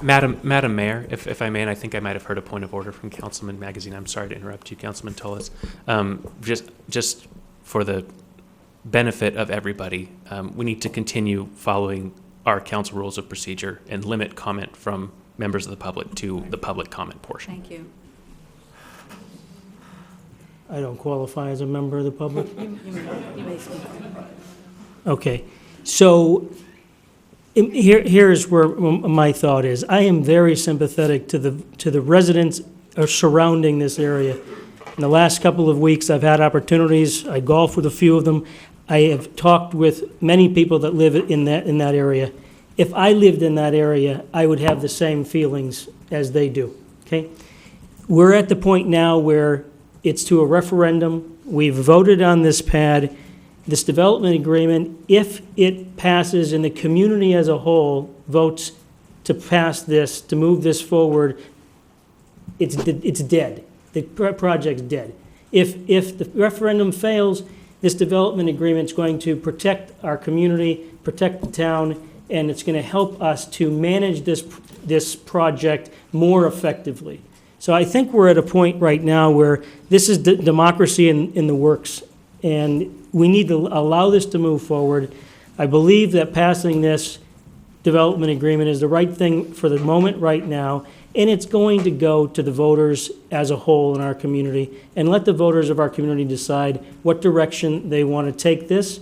Madam Mayor, if I may, and I think I might have heard a point of order from Councilman Magazine. I'm sorry to interrupt you, Councilman Tullis. Just for the benefit of everybody, we need to continue following our council rules of procedure and limit comment from members of the public to the public comment portion. Thank you. I don't qualify as a member of the public? You may speak. Okay, so here's where my thought is. I am very sympathetic to the residents surrounding this area. In the last couple of weeks, I've had opportunities. I golf with a few of them. I have talked with many people that live in that area. If I lived in that area, I would have the same feelings as they do, okay? We're at the point now where it's to a referendum. We've voted on this pad. this development agreement, if it passes and the community as a whole votes to pass this, to move this forward, it's dead. The project's dead. If the referendum fails, this development agreement is going to protect our community, protect the town, and it's going to help us to manage this project more effectively. So I think we're at a point right now where this is democracy in the works, and we need to allow this to move forward. I believe that passing this development agreement is the right thing for the moment right now, and it's going to go to the voters as a whole in our community, and let the voters of our community decide what direction they want to take this,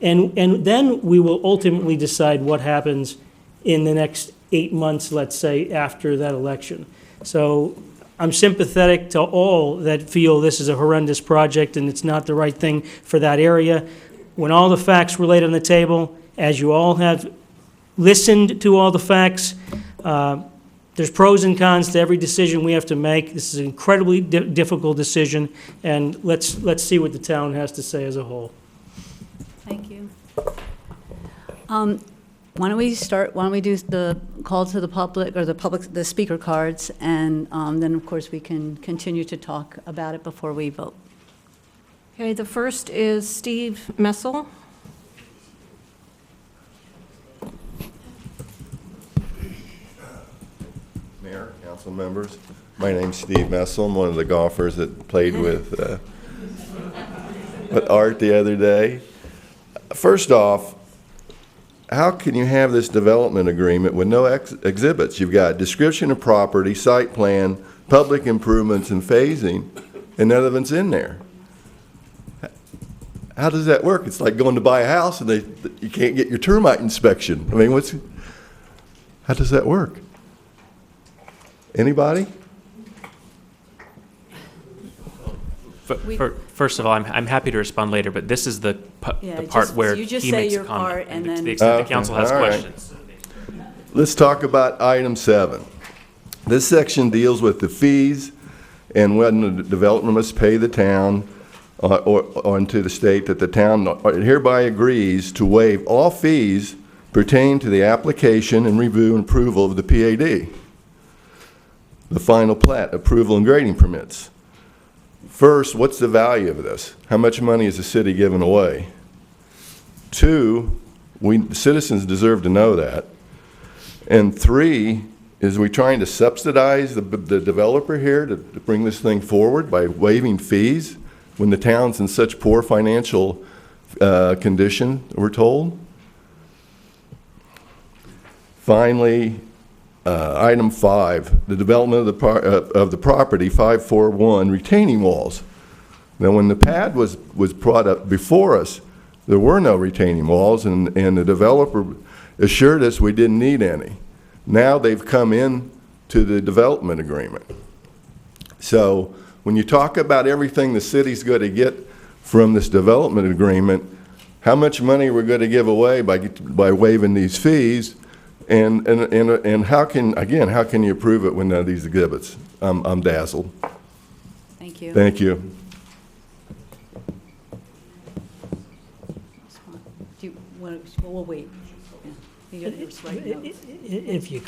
and then we will ultimately decide what happens in the next 8 months, let's say, after that election. So I'm sympathetic to all that feel this is a horrendous project and it's not the right thing for that area. When all the facts were laid on the table, as you all have listened to all the facts, there's pros and cons to every decision we have to make. This is an incredibly difficult decision, and let's see what the town has to say as a whole. Thank you. Why don't we do the call to the public, or the speaker cards, and then, of course, we can continue to talk about it before we vote. Okay, the first is Steve Messel. Mayor, council members, my name's Steve Messel. I'm one of the golfers that played with Art the other day. First off, how can you have this development agreement with no exhibits? You've got description of property, site plan, public improvements, and phasing, and none of it's in there. How does that work? It's like going to buy a house and you can't get your termite inspection. I mean, how does that work? Anybody? First of all, I'm happy to respond later, but this is the part where you just he say makes your a comment, part, and to then the extent the council has all right. questions. Let's talk about item 7. This section deals with the fees and when the development must pay the town or to the state, that the town hereby agrees to waive all fees pertaining to the application and review and approval of the PAD, the final plat, approval and grading permits. First, what's the value of this? How much money is the city giving away? 2, the citizens deserve to know that. And 3, is we trying to subsidize the developer here to bring this thing forward by waiving fees when the town's in such poor financial condition, we're told? Finally, item 5, the development of the property, 541, retaining walls. Now, when the pad was brought up before us, there were no retaining walls, and the developer assured us we didn't need any. Now they've come in to the development agreement. So when you talk about everything the city's going to get from this development agreement, how much money we're going to give away by waiving these fees, and how can you approve it when none of these exhibits? I'm dazzled. Thank you. Thank you. We'll wait. Yeah. You gotta just write notes. If you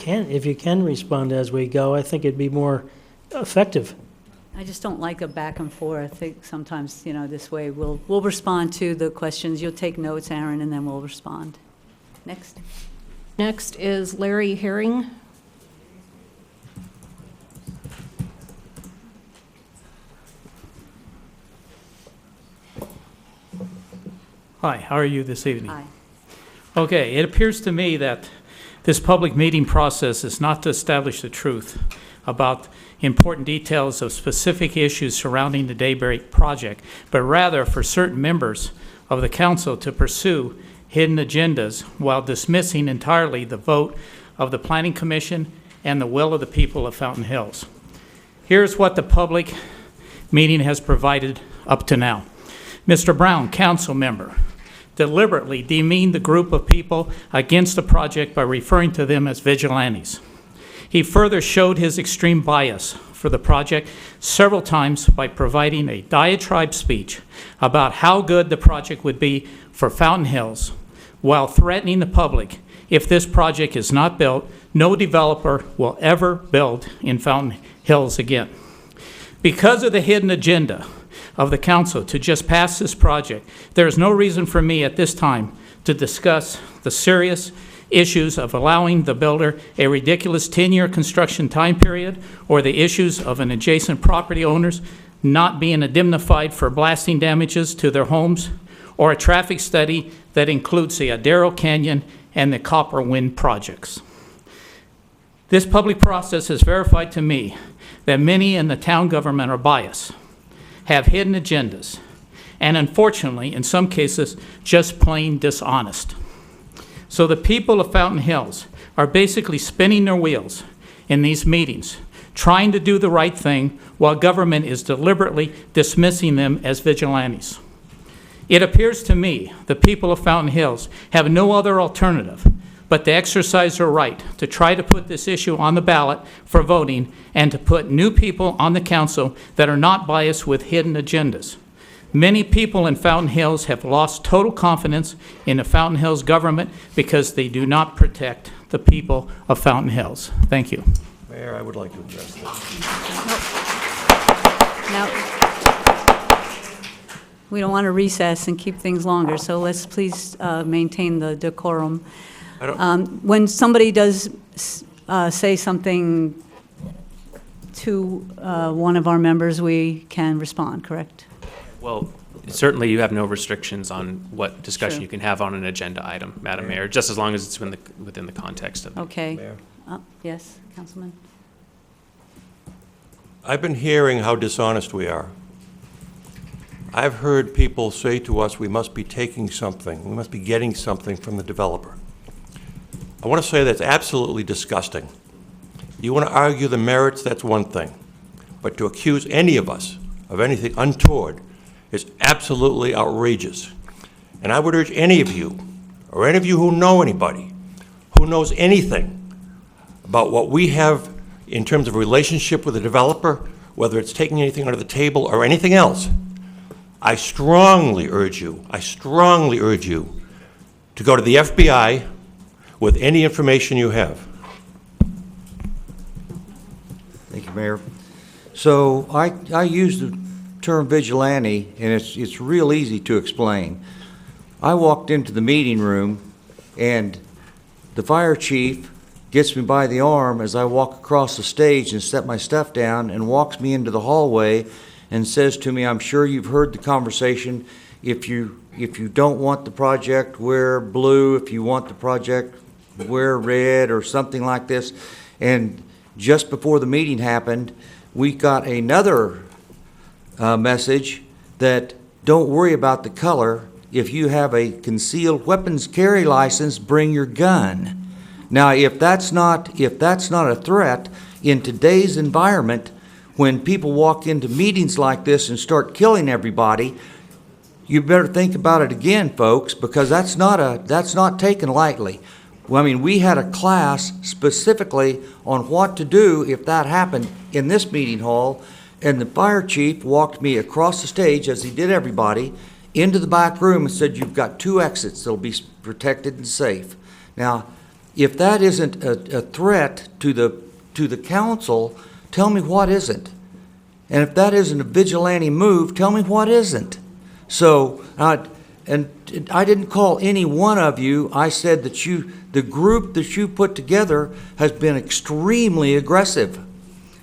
can respond as we go, I think it'd be more effective. I just don't like a back and forth. I think sometimes, this way we'll respond to the questions. You'll take notes, Aaron, and then we'll respond. Next. Next is Larry Herring. Hi, how are you this evening? Hi. Okay, it appears to me that this public meeting process is not to establish the truth about important details of specific issues surrounding the Daybreak project, but rather for certain members of the council to pursue hidden agendas while dismissing entirely the vote of the Planning Commission and the will of the people of Fountain Hills. Here's what the public meeting has provided up to now. Mr. Brown, council member, deliberately demeaned the group of people against the project by referring to them as vigilantes. He further showed his extreme bias for the project several times by providing a diatribe speech about how good the project would be for Fountain Hills, while threatening the public, if this project is not built, no developer will ever build in Fountain Hills again. Because of the hidden agenda of the council to just pass this project, there is no reason for me at this time to discuss the serious issues of allowing the builder a ridiculous 10-year construction time period, or the issues of an adjacent property owners not being indemnified for blasting damages to their homes, or a traffic study that includes the Adero Canyon and the Copper Wind projects. This public process has verified to me that many in the town government are biased, have hidden agendas, and unfortunately, in some cases, just plain dishonest. So the people of Fountain Hills are basically spinning their wheels in these meetings, trying to do the right thing while government is deliberately dismissing them as vigilantes. It appears to me the people of Fountain Hills have no other alternative but to exercise their right to try to put this issue on the ballot for voting and to put new people on the council that are not biased with hidden agendas. Many people in Fountain Hills have lost total confidence in the Fountain Hills government because they do not protect the people of Fountain Hills. Thank you. Mayor, I would like to address that. Now, we don't want to recess and keep things longer, so let's please maintain the decorum. When somebody does say something to one of our members, we can respond, correct? Well, certainly you have no restrictions on what discussion Sure. you can have on an agenda item, Madam Mayor, just as long as it's within the context of. Okay. Mayor. Yes, Councilman? I've been hearing how dishonest we are. I've heard people say to us, we must be taking something, we must be getting something from the developer. I want to say that's absolutely disgusting. You want to argue the merits, that's one thing. But to accuse any of us of anything untoward is absolutely outrageous. And I would urge any of you, or any of you who know anybody, who knows anything about what we have in terms of relationship with the developer, whether it's taking anything under the table or anything else, I strongly urge you to go to the FBI with any information you have. Thank you, Mayor. So I use the term vigilante, and it's real easy to explain. I walked into the meeting room, and the fire chief gets me by the arm as I walk across the stage and set my stuff down and walks me into the hallway and says to me, I'm sure you've heard the conversation. If you don't want the project, wear blue. If you want the project, wear red, or something like this. And just before the meeting happened, we got another message that don't worry about the color. If you have a concealed weapons carry license, bring your gun. Now, if that's not a threat in today's environment, when people walk into meetings like this and start killing everybody, you better think about it again, folks, because that's not taken lightly. Well, I mean, we had a class specifically on what to do if that happened in this meeting hall, and the fire chief walked me across the stage, as he did everybody, into the back room and said, you've got 2 exits that'll be protected and safe. Now, if that isn't a threat to the council, tell me what isn't. And if that isn't a vigilante move, tell me what isn't. So, and I didn't call any one of you. I said that the group that you put together has been extremely aggressive.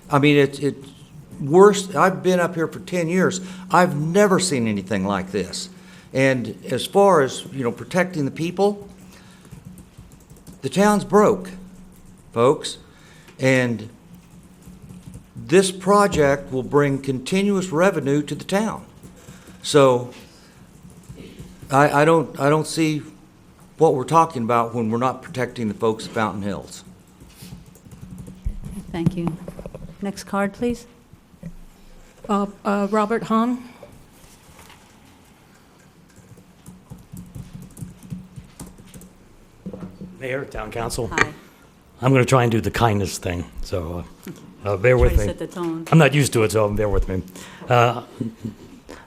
I mean, it's worse. I've been up here for 10 years. I've never seen anything like this. And as far as, protecting the people, the town's broke, folks. And this project will bring continuous revenue to the town. So I don't see what we're talking about when we're not protecting the folks of Fountain Hills. Thank you. Next card, please. Robert Hahn? Mayor, Town Council. Hi. I'm going to try and do the kindness thing, so bear with Try to me. set the tone. I'm not used to it, so bear with me.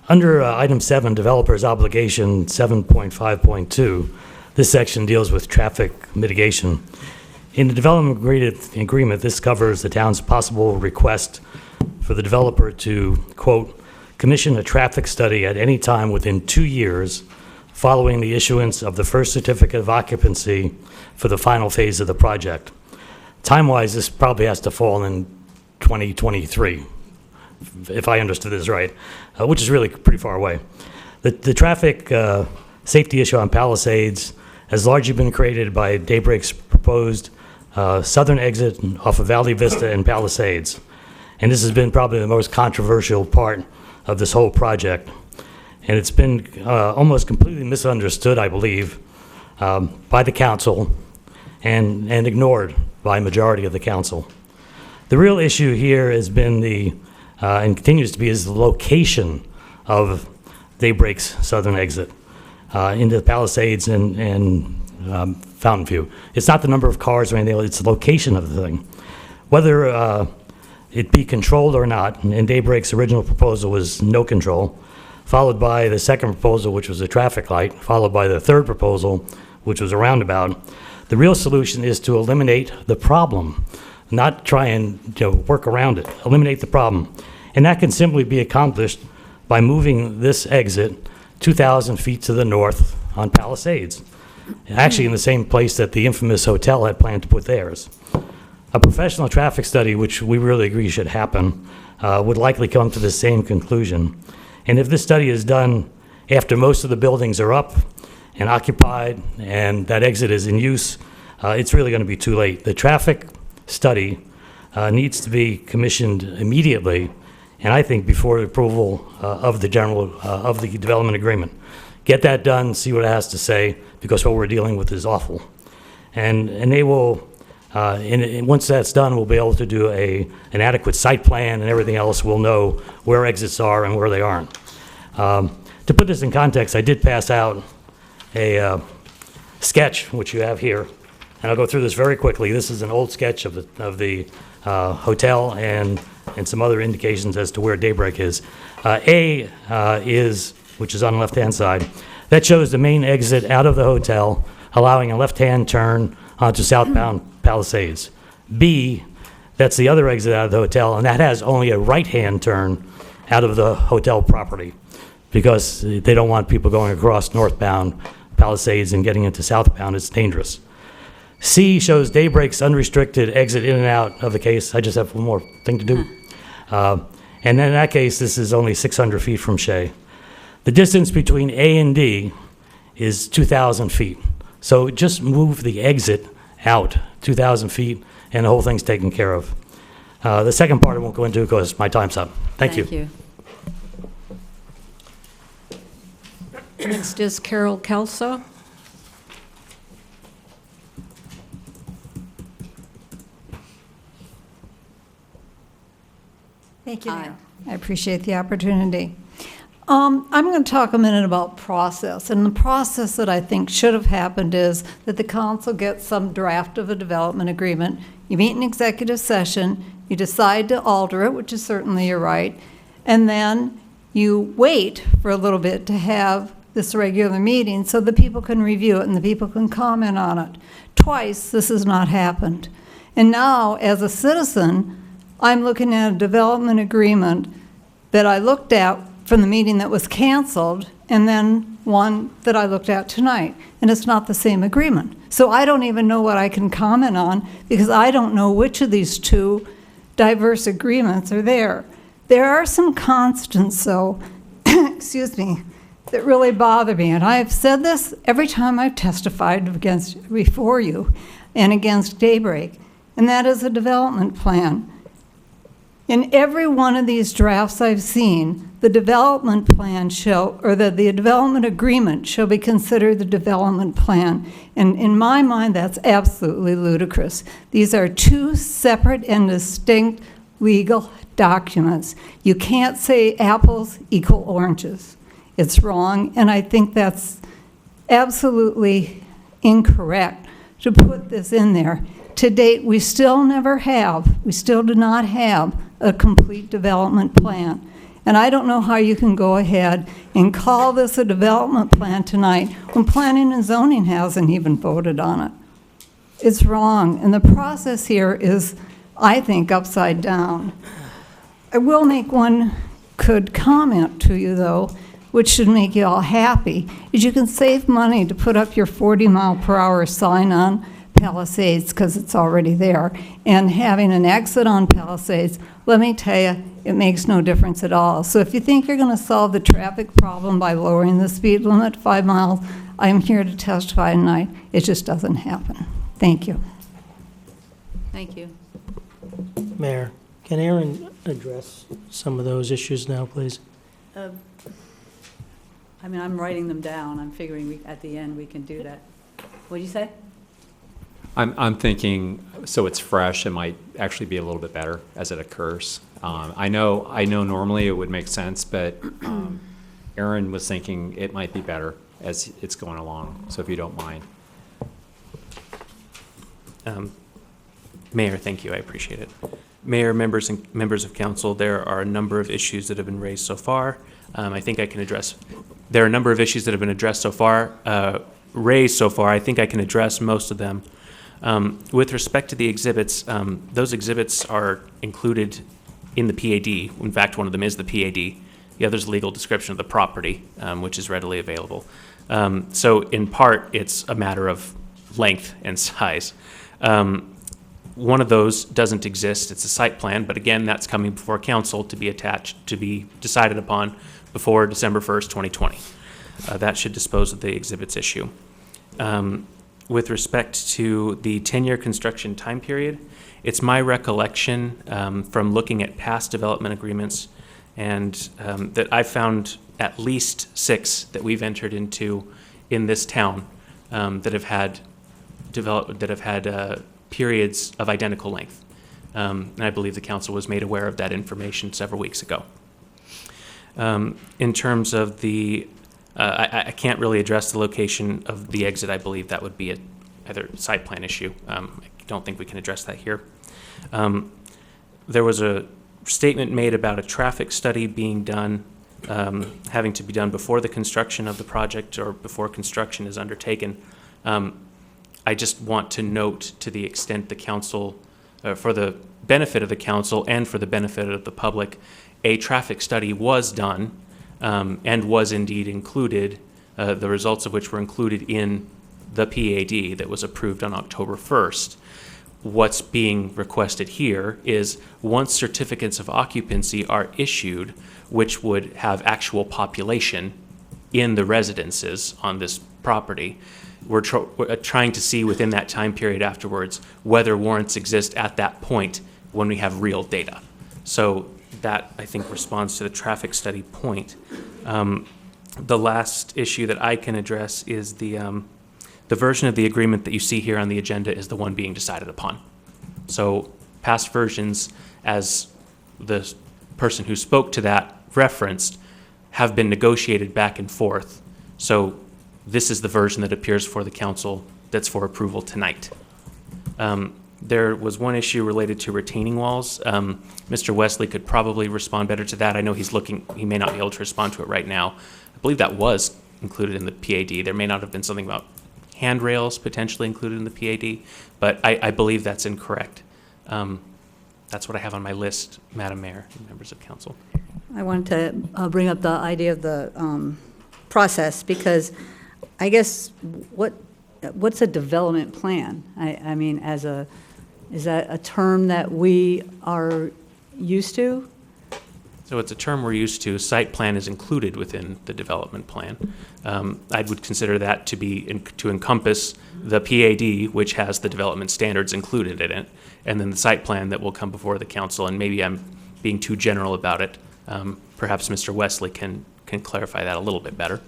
Under item 7, developers obligation 7.5.2, this section deals with traffic mitigation. In the development agreement, this covers the town's possible request for the developer to, quote, commission a traffic study at any time within 2 years following the issuance of the first certificate of occupancy for the final phase of the project. Time-wise, this probably has to fall in 2023, if I understood this right, which is really pretty far away. The traffic safety issue on Palisades has largely been created by Daybreak's proposed southern exit off of Valley Vista and Palisades. And this has been probably the most controversial part of this whole project. And it's been almost completely misunderstood, I believe, by the council and ignored by a majority of the council. The real issue here has been and continues to be, is the location of Daybreak's southern exit into Palisades and Fountain View. It's not the number of cars or anything, it's the location of the thing. Whether it be controlled or not, and Daybreak's original proposal was no control, followed by the second proposal, which was a traffic light, followed by the third proposal, which was a roundabout. The real solution is to eliminate the problem, not try and work around it. Eliminate the problem. And that can simply be accomplished by moving this exit 2,000 feet to the north on Palisades, actually in the same place that the infamous hotel had planned to put theirs. A professional traffic study, which we really agree should happen, would likely come to the same conclusion. And if this study is done after most of the buildings are up and occupied and that exit is in use, it's really going to be too late. The traffic study needs to be commissioned immediately, and I think before the approval of the development agreement. Get that done, see what it has to say, because what we're dealing with is awful. And they will, and once that's done, we'll be able to do an adequate site plan and everything else. We'll know where exits are and where they aren't. To put this in context, I did pass out a sketch, which you have here, and I'll go through this very quickly. This is an old sketch of the hotel and some other indications as to where Daybreak is. Which is on the left-hand side, that shows the main exit out of the hotel, allowing a left-hand turn onto southbound Palisades. B, that's the other exit out of the hotel, and that has only a right-hand turn out of the hotel property because they don't want people going across northbound Palisades and getting into southbound. It's dangerous. C shows Daybreak's unrestricted exit in and out of the case. I just have one more thing to do. And in that case, this is only 600 feet from Shea. The distance between A and D is 2,000 feet. So just move the exit out 2,000 feet and the whole thing's taken care of. The second part I won't go into because my time's up. Thank you. Next is Carol Kelso. Thank you, Mayor. I appreciate the opportunity. I'm going to talk a minute about process. And the process that I think should have happened is that the council gets some draft of a development agreement. You meet in executive session, you decide to alter it, which is certainly your right, and then you wait for a little bit to have this regular meeting so the people can review it and the people can comment on it. Twice this has not happened. And now, as a citizen, I'm looking at a development agreement that I looked at from the meeting that was canceled, and then one that I looked at tonight, and it's not the same agreement. So I don't even know what I can comment on because I don't know which of these two diverse agreements are there. There are some constants, though, excuse me, that really bother me, and I've said this every time I've testified before you and against Daybreak, and that is a development plan. In every one of these drafts I've seen, the development plan the development agreement shall be considered the development plan. And in my mind, that's absolutely ludicrous. These are two separate and distinct legal documents. You can't say apples equal oranges. It's wrong, and I think that's absolutely incorrect to put this in there. To date, we still do not have a complete development plan. And I don't know how you can go ahead and call this a development plan tonight when Planning and Zoning hasn't even voted on it. It's wrong, and the process here is, I think, upside down. I will make one good comment to you, though, which should make you all happy, is you can save money to put up your 40-mile-per-hour sign on Palisades, because it's already there, and having an exit on Palisades, let me tell you, it makes no difference at all. So if you think you're going to solve the traffic problem by lowering the speed limit 5 miles, I'm here to testify tonight. It just doesn't happen. Thank you. Thank you. Mayor, can Aaron address some of those issues now, please? I mean, I'm writing them down. I'm figuring at the end we can do that. What'd you say? I'm thinking, so it's fresh, it might actually be a little bit better as it occurs. I know normally it would make sense, but Aaron was thinking it might be better as it's going along, so if you don't mind. Mayor, thank you, I appreciate it. Mayor, members of council, there are a number of issues that have been raised so far. I think I can address, there are a number of issues that have been addressed so far, raised so far. I think I can address most of them. With respect to the exhibits, those exhibits are included in the PAD. In fact, one of them is the PAD. The other is legal description of the property, which is readily available. So in part, it's a matter of length and size. One of those doesn't exist. It's a site plan, but again, that's coming before council to be decided upon before December 1st, 2020. That should dispose of the exhibits issue. With respect to the 10-year construction time period, it's my recollection from looking at past development agreements and that I've found at least 6 that we've entered into in this town that have had periods of identical length. And I believe the council was made aware of that information several weeks ago. In terms of the I can't really address the location of the exit. I believe that would be either site plan issue. I don't think we can address that here. There was a statement made about a traffic study being done, having to be done before the construction of the project or before construction is undertaken. I just want to note, to the extent the council, for the benefit of the council and for the benefit of the public, a traffic study was done and was indeed included, the results of which were included in the PAD that was approved on October 1st. What's being requested here is once certificates of occupancy are issued, which would have actual population in the residences on this property, we're trying to see within that time period afterwards whether warrants exist at that point when we have real data. So that, I think, responds to the traffic study point. The last issue that I can address is the version of the agreement that you see here on the agenda is the one being decided upon. So past versions, as the person who spoke to that referenced, have been negotiated back and forth. So this is the version that appears for the council that's for approval tonight. There was one issue related to retaining walls. Mr. Wesley could probably respond better to that. I know he's looking, he may not be able to respond to it right now. I believe that was included in the PAD. There may not have been something about handrails potentially included in the PAD, but I believe that's incorrect. That's what I have on my list, Madam Mayor and members of council. I wanted to bring up the idea of the process, because I guess what's a development plan? I mean, is that a term that we are used to? So it's a term we're used to. Site plan is included within the development plan. I would consider that to encompass the PAD, which has the development standards included in it, and then the site plan that will come before the council. And maybe I'm being too general about it. Perhaps Mr. Wesley can clarify that a little bit better.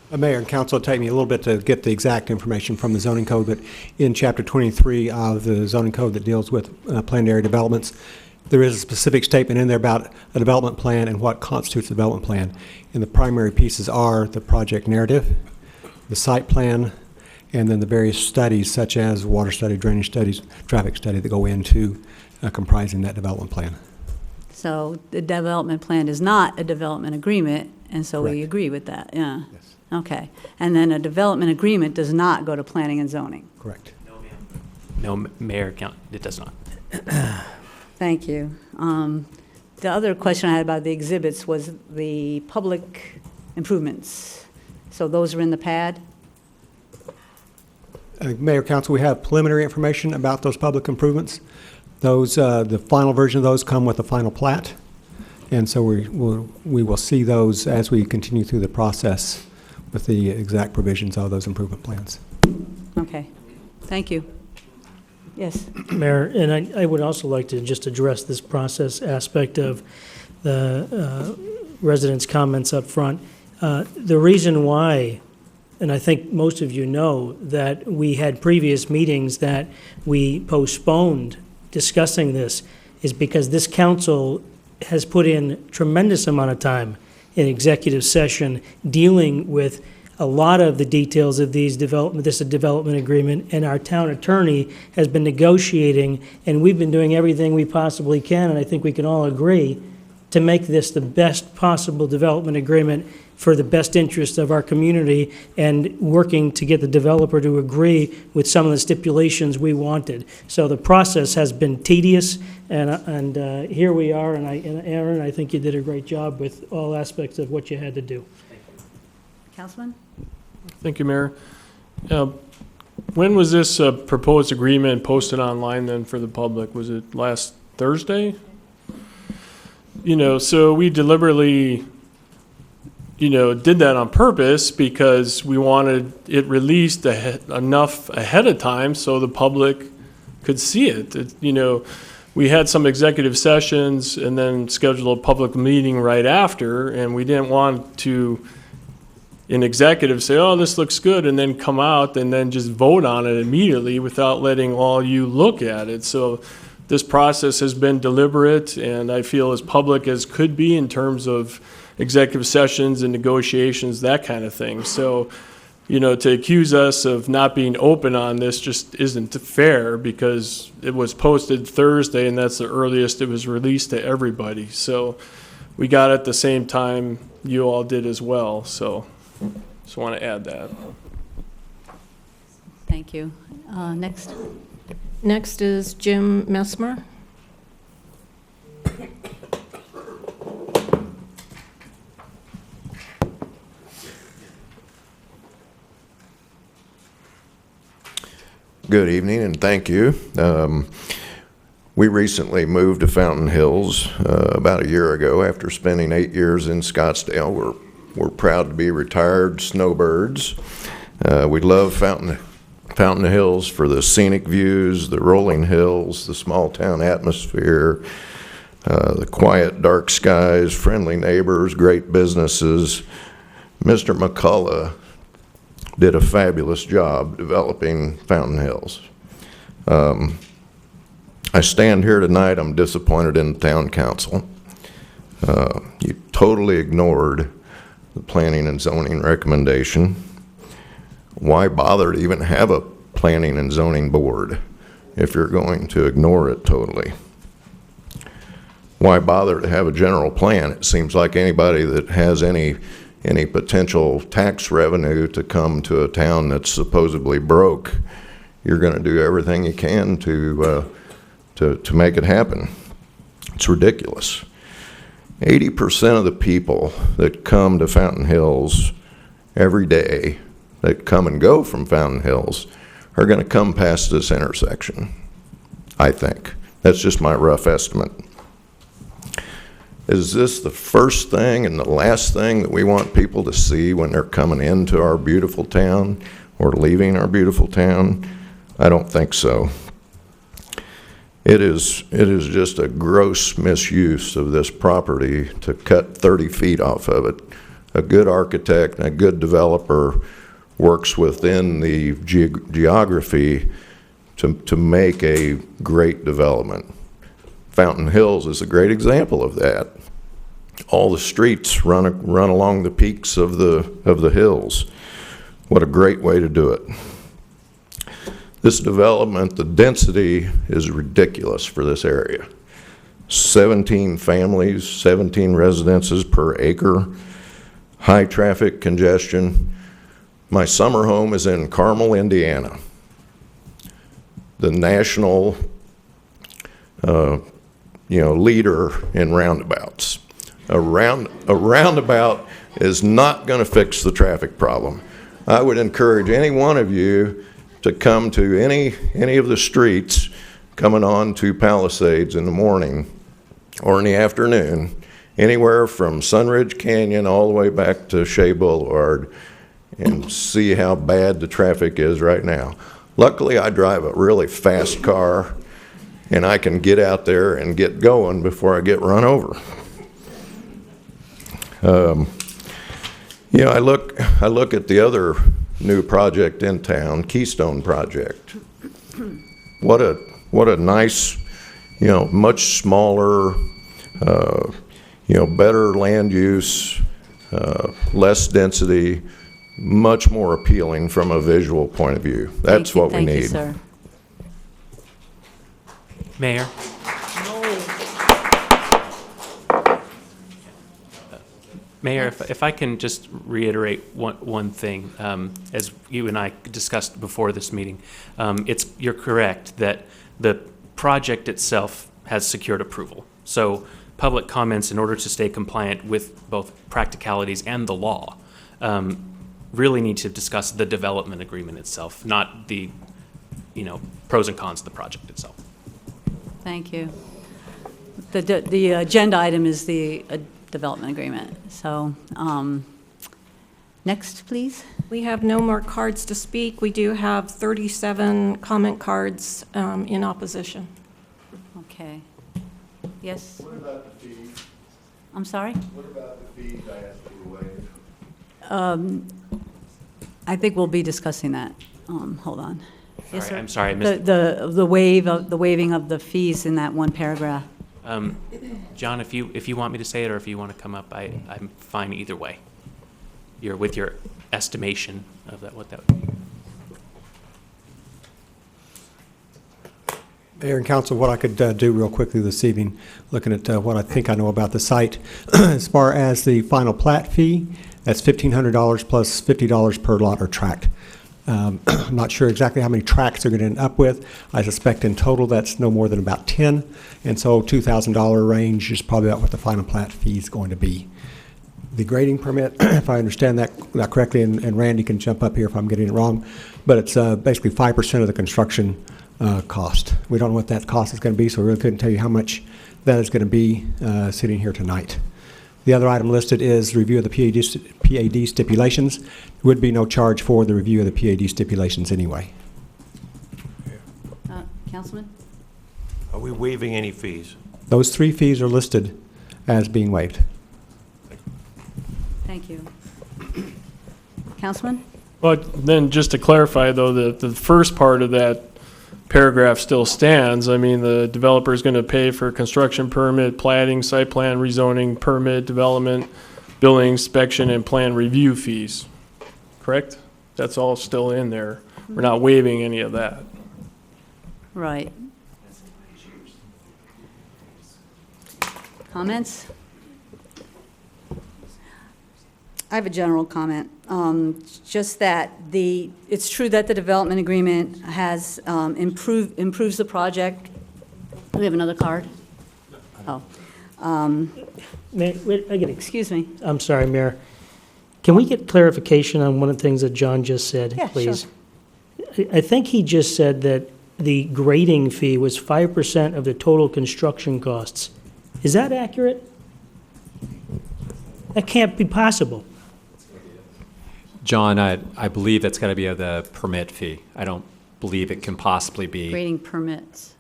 Mayor and council, it'll take me a little bit to get the exact information from the zoning code, but in chapter 23 of the zoning code that deals with planned area developments, there is a specific statement in there about a development plan and what constitutes a development plan. And the primary pieces are the project narrative, the site plan, and then the various studies such as water study, drainage studies, traffic study that go into comprising that development plan. So the development plan is not a development agreement, and so we agree with that, yeah? Yes. Okay. And then a development agreement does not go to planning and zoning? Correct. No, Mayor, it does not. Thank you. The other question I had about the exhibits was the public improvements. So those are in the pad? Mayor, Council, we have preliminary information about those public improvements. Those, the final version of those come with the final plat, and so we will see those as we continue through the process with the exact provisions of those improvement plans. Okay. Thank you. Yes. Mayor, and I would also like to just address this process aspect of the residents' comments up front. The reason why, and I think most of you know, that we had previous meetings that we postponed discussing this is because this council has put in tremendous amount of time in executive session dealing with a lot of the details of this development agreement, and our town attorney has been negotiating, and we've been doing everything we possibly can, and I think we can all agree, to make this the best possible development agreement for the best interest of our community, and working to get the developer to agree with some of the stipulations we wanted. So the process has been tedious, and here we are, and Aaron, I think you did a great job with all aspects of what you had to do. Councilman? Thank you, Mayor. When was this proposed agreement posted online then for the public? Was it last Thursday? So we deliberately, did that on purpose because we wanted it released enough ahead of time so the public could see it. We had some executive sessions and then scheduled a public meeting right after, and we didn't want to, in executive, say, oh, this looks good, and then come out and then just vote on it immediately without letting all you look at it. So this process has been deliberate, and I feel as public as could be in terms of executive sessions and negotiations, that kind of thing. So, to accuse us of not being open on this just isn't fair, because it was posted Thursday, and that's the earliest it was released to everybody. So we got it at the same time you all did as well. So just want to add that. Thank you. Next. Next is Jim Messmer. Good evening, and thank you. We recently moved to Fountain Hills about a year ago after spending 8 years in Scottsdale. We're proud to be retired snowbirds. We love Fountain Hills for the scenic views, the rolling hills, the small town atmosphere, the quiet dark skies, friendly neighbors, great businesses. Mr. McCullough did a fabulous job developing Fountain Hills. I stand here tonight, I'm disappointed in the town council. You totally ignored the planning and zoning recommendation. Why bother to even have a planning and zoning board if you're going to ignore it totally? Why bother to have a general plan? It seems like anybody that has any potential tax revenue to come to a town that's supposedly broke, you're going to do everything you can to make it happen. It's ridiculous. 80% of the people that come to Fountain Hills every day, that come and go from Fountain Hills, are going to come past this intersection, I think. That's just my rough estimate. Is this the first thing and the last thing that we want people to see when they're coming into our beautiful town or leaving our beautiful town? I don't think so. It is just a gross misuse of this property to cut 30 feet off of it. A good architect and a good developer works within the geography to make a great development. Fountain Hills is a great example of that. All the streets run along the peaks of the hills. What a great way to do it. This development, the density is ridiculous for this area. 17 families, 17 residences per acre, high traffic congestion. My summer home is in Carmel, Indiana. The national, leader in roundabouts. A roundabout is not going to fix the traffic problem. I would encourage any one of you to come to any of the streets coming on to Palisades in the morning or in the afternoon, anywhere from Sunridge Canyon all the way back to Shea Boulevard, and see how bad the traffic is right now. Luckily, I drive a really fast car, and I can get out there and get going before I get run over. I look at the other new project in town, Keystone Project. What a nice, much smaller, better land use, less density, much more appealing from a visual point of view. That's what we need. Thank you, sir. Mayor? Mayor, if I can just reiterate one thing, as you and I discussed before this meeting, you're correct that the project itself has secured approval. So public comments, in order to stay compliant with both practicalities and the law, really need to discuss the development agreement itself, not the pros and cons of the project itself. Thank you. The agenda item is the development agreement. So, next, please. We have no more cards to speak. We do have 37 comment cards in opposition. Okay. Yes? What about the fees? I'm sorry? What about the fees I asked for waived? I think we'll be discussing that. Hold on. Yes, sir? I'm sorry, I missed the waiving of the fees in that one paragraph. John, if you want me to say it or if you want to come up, I'm fine either way. You're with your estimation of what that would be. Mayor and Council, what I could do real quickly this evening, looking at what I think I know about the site. As far as the final plat fee, that's $1,500 plus $50 per lot or tract. I'm not sure exactly how many tracts they're going to end up with. I suspect in total that's no more than about 10, and so $2,000 range is probably about what the final plat fee is going to be. The grading permit, if I understand that correctly, and Randy can jump up here if I'm getting it wrong, but it's basically 5% of the construction cost. We don't know what that cost is going to be, so we really couldn't tell you how much that is going to be sitting here tonight. The other item listed is review of the PAD stipulations. There would be no charge for the review of the PAD stipulations anyway. Councilman? Are we waiving any fees? Those 3 fees are listed as being waived. Thank you. Councilman? But then, just to clarify, though, the first part of that paragraph still stands. I mean, the developer is going to pay for construction permit, plating, site plan, rezoning, permit, development, building inspection, and plan review fees. Correct? That's all still in there. We're not waiving any of that. Right. Comments? I have a general comment. Just that it's true that the development agreement has improves the project. Do we have another card? Oh. Excuse me. I'm sorry, Mayor. Can we get clarification on one of the things that John just said, Yeah, please? sure. I think he just said that the grading fee was 5% of the total construction costs. Is that accurate? That can't be possible. John, I believe that's got to be the permit fee. I don't believe it can possibly be. Grading permits.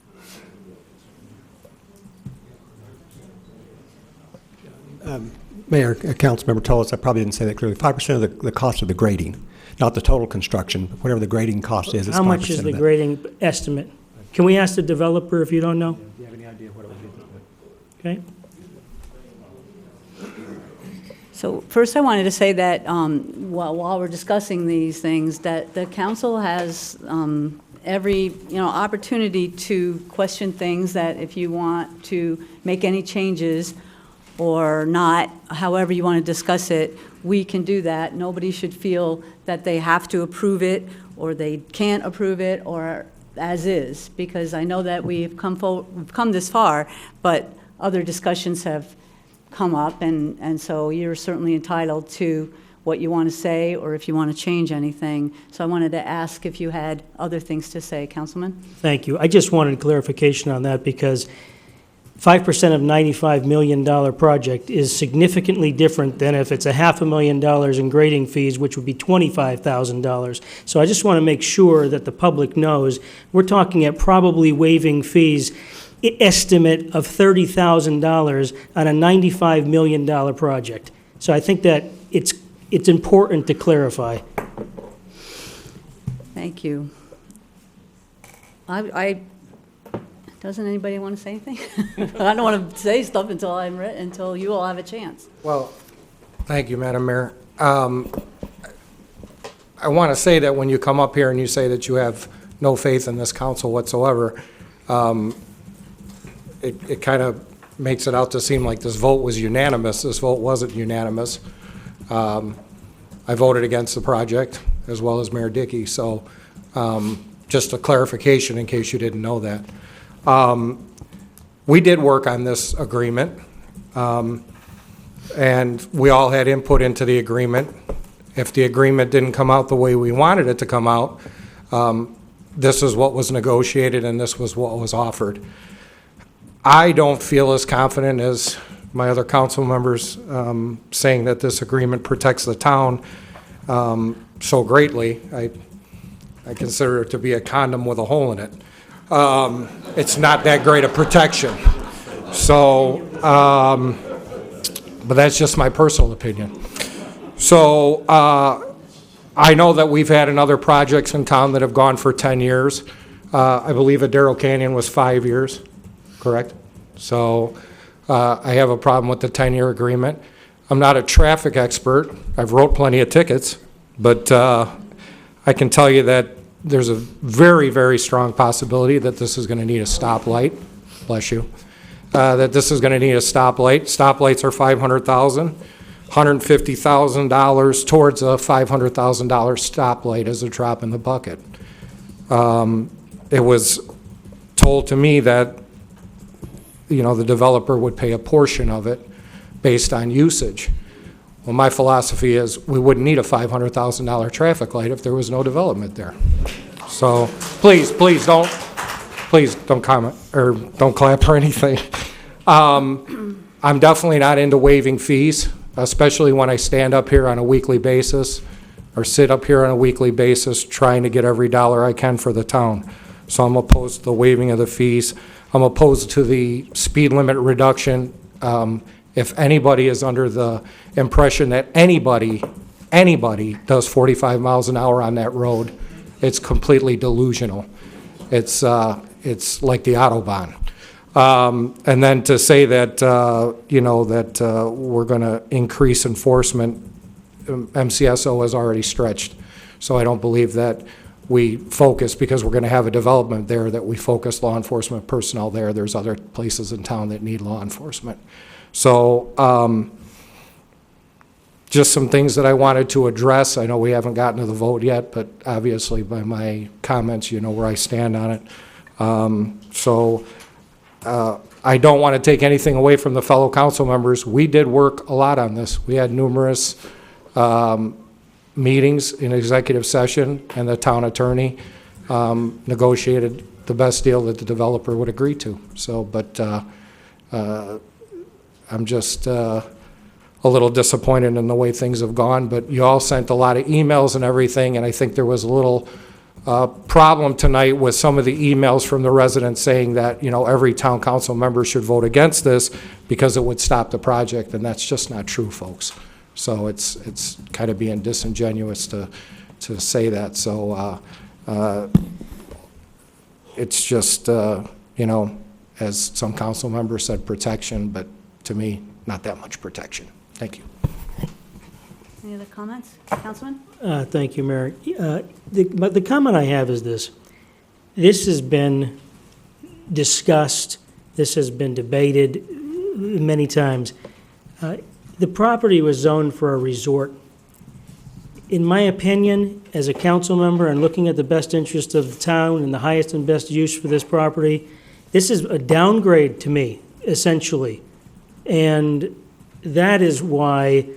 Mayor, Councilmember Tullis, I probably didn't say that clearly. 5% of the cost of the grading, not the total construction, but whatever the grading cost is. How much is the grading estimate? Can we ask the developer if you don't know? Do you have any idea what it would be? Okay? So first, I wanted to say that while we're discussing these things, that the council has every opportunity to question things, that if you want to make any changes or not, however you want to discuss it, we can do that. Nobody should feel that they have to approve it or they can't approve it or as is, because I know that we've come this far, but other discussions have come up, and so you're certainly entitled to what you want to say or if you want to change anything. So I wanted to ask if you had other things to say, Councilman? Thank you. I just wanted clarification on that because 5% of $95 million project is significantly different than if it's $500,000 in grading fees, which would be $25,000. So I just want to make sure that the public knows we're talking at probably waiving fees estimate of $30,000 on a $95 million project. So I think that it's important to clarify. Thank you. Doesn't anybody want to say anything? I don't want to say stuff until you all have a chance. Well, thank you, Madam Mayor. I want to say that when you come up here and you say that you have no faith in this council whatsoever, it kind of makes it out to seem like this vote was unanimous. This vote wasn't unanimous. I voted against the project, as well as Mayor Dickey, so just a clarification in case you didn't know that. We did work on this agreement, and we all had input into the agreement. If the agreement didn't come out the way we wanted it to come out, this is what was negotiated and this was what was offered. I don't feel as confident as my other council members saying that this agreement protects the town so greatly. I consider it to be a condom with a hole in it. It's not that great a protection. So, but that's just my personal opinion. So, I know that we've had other projects in town that have gone for 10 years. I believe at Darrell Canyon was 5 years, correct? So, I have a problem with the 10-year agreement. I'm not a traffic expert. I've wrote plenty of tickets, but I can tell you that there's a very, very strong possibility that this is going to need a stoplight. Bless you. That this is going to need a stoplight. Stoplights are $500,000. $150,000 towards a $500,000 stoplight is a drop in the bucket. It was told to me that, the developer would pay a portion of it based on usage. Well, my philosophy is we wouldn't need a $500,000 traffic light if there was no development there. So please don't comment or don't clap or anything. I'm definitely not into waiving fees, especially when I stand up here on a weekly basis or sit up here on a weekly basis trying to get every dollar I can for the town. So I'm opposed to the waiving of the fees. I'm opposed to the speed limit reduction. If anybody is under the impression that anybody does 45 miles an hour on that road, it's completely delusional. It's like the Autobahn. And then to say that, we're going to increase enforcement, MCSO has already stretched. So I don't believe that we focus, because we're going to have a development there, that we focus law enforcement personnel there. There's other places in town that need law enforcement. So just some things that I wanted to address. I know we haven't gotten to the vote yet, but obviously by my comments, you know where I stand on it. I don't want to take anything away from the fellow council members. We did work a lot on this. We had numerous meetings in executive session, and the town attorney negotiated the best deal that the developer would agree to. So, but I'm just a little disappointed in the way things have gone, but you all sent a lot of emails and everything, and I think there was a little problem tonight with some of the emails from the residents saying that, every town council member should vote against this because it would stop the project, and that's just not true, folks. So it's kind of being disingenuous to say that. So it's just, as some council members said, protection, but to me, not that much protection. Thank you. Any other comments? Councilman? Thank you, Mayor. But the comment I have is this. This has been discussed, this has been debated many times. The property was zoned for a resort. In my opinion, as a council member and looking at the best interest of the town and the highest and best use for this property, this is a downgrade to me, essentially. And that is why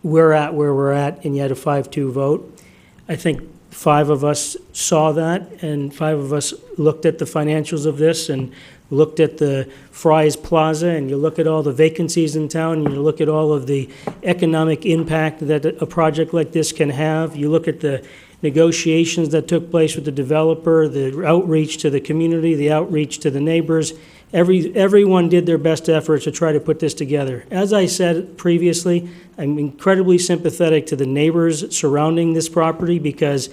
we're at where we're at, and you had a 5-2 vote. I think 5 of us saw that, and 5 of us looked at the financials of this and looked at the Fry's Plaza, and you look at all the vacancies in town, and you look at all of the economic impact that a project like this can have. You look at the negotiations that took place with the developer, the outreach to the community, the outreach to the neighbors. Everyone did their best efforts to try to put this together. As I said previously, I'm incredibly sympathetic to the neighbors surrounding this property because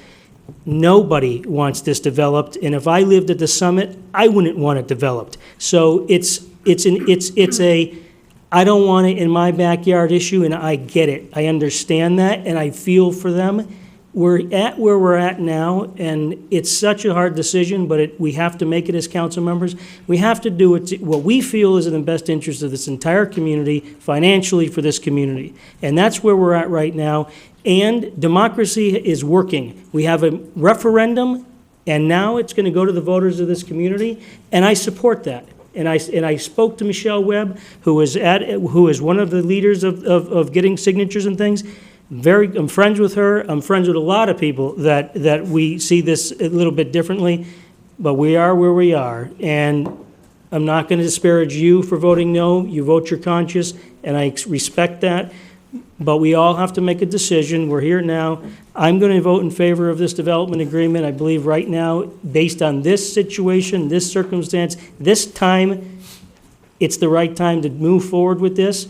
nobody wants this developed, and if I lived at the Summit, I wouldn't want it developed. So it's a I don't want it in my backyard issue, and I get it. I understand that, and I feel for them. We're at where we're at now, and it's such a hard decision, but we have to make it as council members. We have to do what we feel is in the best interest of this entire community, financially for this community. And that's where we're at right now. And democracy is working. We have a referendum, and now it's going to go to the voters of this community, and I support that. And I spoke to Michelle Webb, who is one of the leaders of getting signatures and things. I'm friends with her. I'm friends with a lot of people that we see this a little bit differently, but we are where we are. And I'm not going to disparage you for voting no. You vote your conscience, and I respect that. But we all have to make a decision. We're here now. I'm going to vote in favor of this development agreement. I believe right now, based on this situation, this circumstance, this time, it's the right time to move forward with this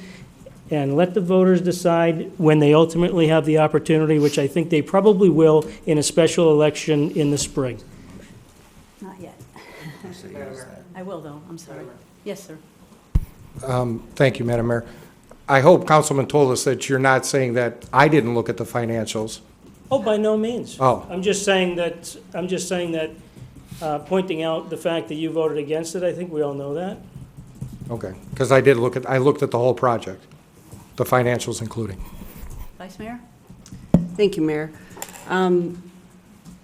and let the voters decide when they ultimately have the opportunity, which I think they probably will in a special election in the spring. Not yet. I will, though. I'm sorry. Yes, sir. Thank you, Madam Mayor. I hope Councilman told us that you're not saying that I didn't look at the financials. Oh, by no means. Oh. I'm just saying that, pointing out the fact that you voted against it, I think we all know that. Okay, because I looked at the whole project, the financials including. Vice Mayor? Thank you, Mayor.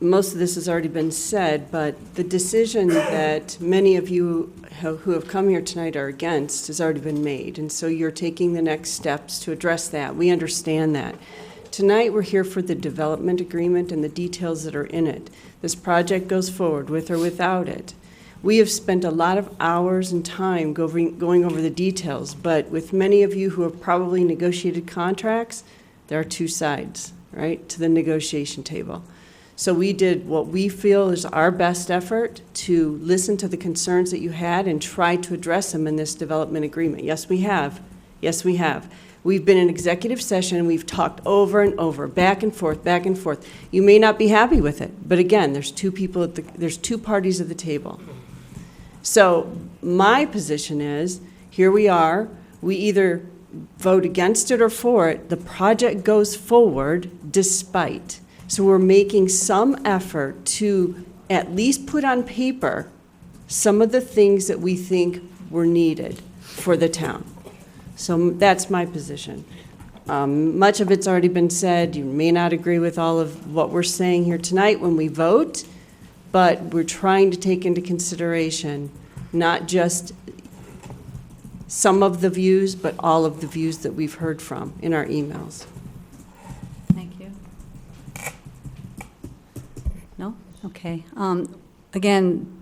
Most of this has already been said, but the decision that many of you who have come here tonight are against has already been made, and so you're taking the next steps to address that. We understand that. Tonight, we're here for the development agreement and the details that are in it. This project goes forward with or without it. We have spent a lot of hours and time going over the details, but with many of you who have probably negotiated contracts, there are 2 sides, right, to the negotiation table. So we did what we feel is our best effort to listen to the concerns that you had and try to address them in this development agreement. Yes, we have. Yes, we have. We've been in executive session, and we've talked over and over, back and forth, back and forth. You may not be happy with it, but again, there's 2 parties at the table. So my position is, here we are, we either vote against it or for it, the project goes forward despite. So we're making some effort to at least put on paper some of the things that we think were needed for the town. So that's my position. Much of it's already been said. You may not agree with all of what we're saying here tonight when we vote, but we're trying to take into consideration not just some of the views, but all of the views that we've heard from in our emails. Thank you. No? Okay. Again,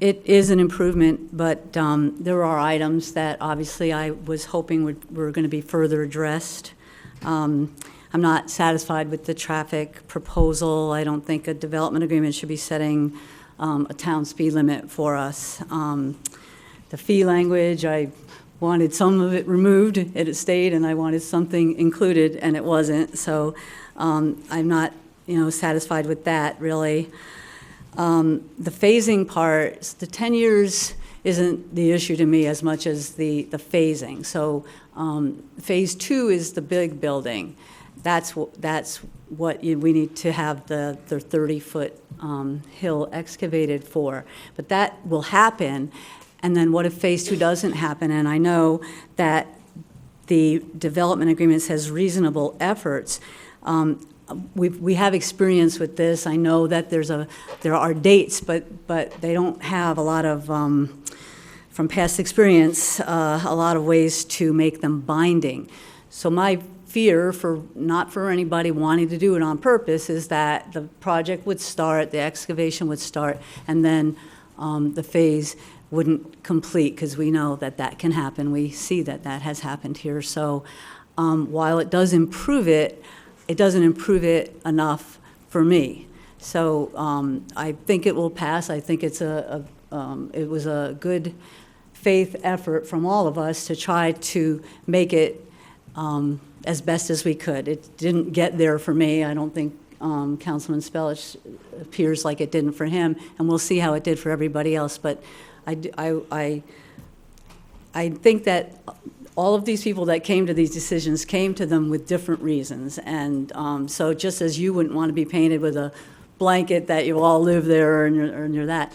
it is an improvement, but there are items that obviously I was hoping were going to be further addressed. I'm not satisfied with the traffic proposal. I don't think a development agreement should be setting a town speed limit for us. The fee language, I wanted some of it removed, it stayed, and I wanted something included, and it wasn't. So I'm not, satisfied with that, really. The phasing part, the 10 years isn't the issue to me as much as the phasing. So Phase 2 is the big building. That's what we need to have the 30-foot hill excavated for. But that will happen, and then what if Phase 2 doesn't happen? And I know that the development agreement says reasonable efforts. We have experience with this. I know that there are dates, but they don't have a lot of, from past experience, a lot of ways to make them binding. So my fear, not for anybody wanting to do it on purpose, is that the project would start, the excavation would start, and then the phase wouldn't complete, because we know that that can happen. We see that that has happened here. So while it does improve it, it doesn't improve it enough for me. So I think it will pass. I think it was a good faith effort from all of us to try to make it as best as we could. It didn't get there for me. I don't think Councilman Spellich appears like it didn't for him, and we'll see how it did for everybody else. But I think that all of these people that came to these decisions came to them with different reasons. And so just as you wouldn't want to be painted with a blanket that you all live there and you're that,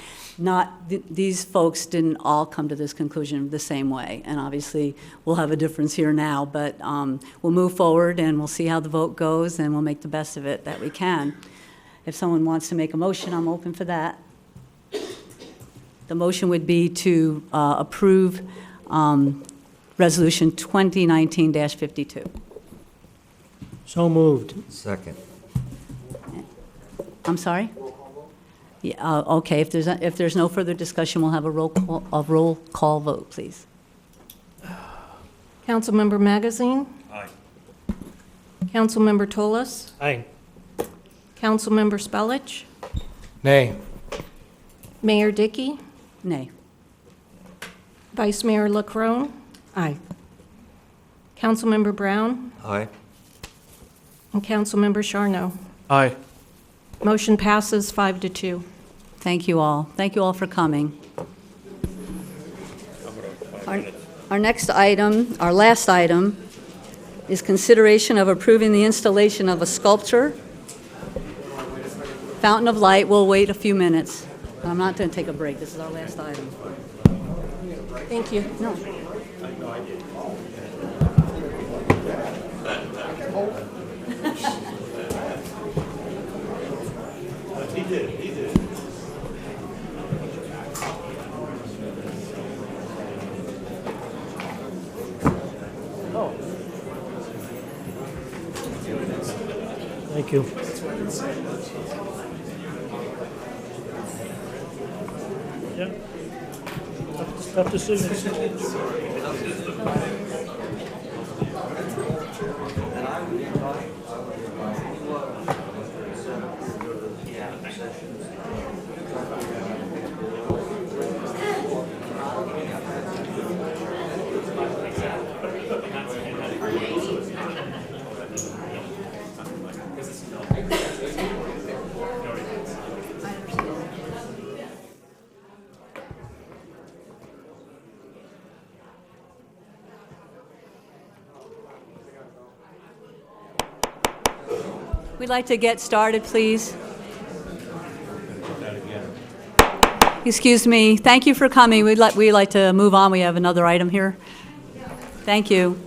these folks didn't all come to this conclusion the same way. And obviously, we'll have a difference here now, but we'll move forward and we'll see how the vote goes, and we'll make the best of it that we can. If someone wants to make a motion, I'm open for that. The motion would be to approve Resolution 2019-52. So moved. Second. I'm sorry? Yeah, okay, if there's no further discussion, we'll have a roll call vote, please. Councilmember Magazine? Aye. Councilmember Tolas? Aye. Councilmember Spellich? Nay. Mayor Dickey? Nay. Vice Mayor LaCrone? Aye. Councilmember Brown? Aye. And Councilmember Charno? Aye. Motion passes 5-2. Thank you all. Thank you all for coming. Our next item, our last item, is consideration of approving the installation of a sculpture, Fountain of Light. We'll wait a few minutes. I'm not going to take a break. This is our last item. Thank you. No. He did. Thank you. Yeah. Tough decisions. We'd like to get started, please. Excuse me. Thank you for coming. We'd like to move on. We have another item here. Thank you.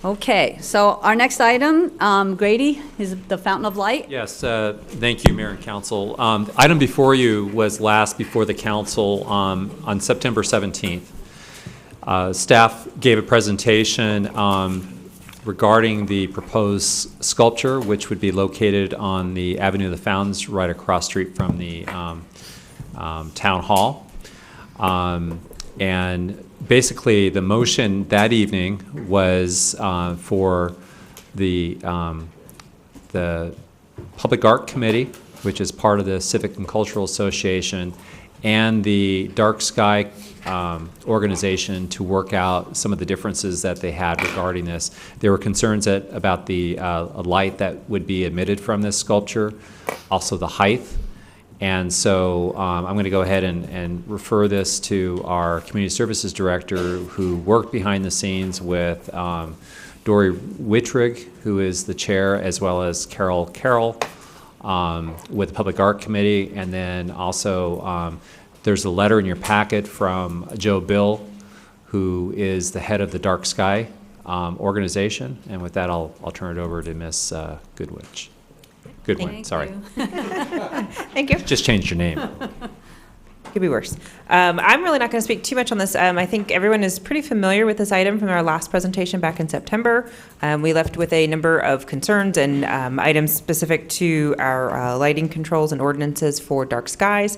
Okay, so our next item, Grady, is the Fountain of Light. Yes, thank you, Mayor and Council. Item before you was last before the council on September 17th. Staff gave a presentation regarding the proposed sculpture, which would be located on the Avenue of the Fountains, right across street from the town hall. And basically, the motion that evening was for the Public Art Committee, which is part of the Civic and Cultural Association, and the Dark Sky organization to work out some of the differences that they had regarding this. There were concerns about the light that would be emitted from this sculpture, also the height. And so I'm going to go ahead and refer this to our Community Services Director, who worked behind the scenes with Dory Wittrig, who is the chair, as well as Carol with the Public Art Committee. And then also there's a letter in your packet from Joe Bill, who is the head of the Dark Sky organization. And with that, I'll turn it over to Ms. Goodwin. Goodwin, sorry. Thank you. Just changed your name. Could be worse. I'm really not going to speak too much on this. I think everyone is pretty familiar with this item from our last presentation back in September. We left with a number of concerns and items specific to our lighting controls and ordinances for dark skies.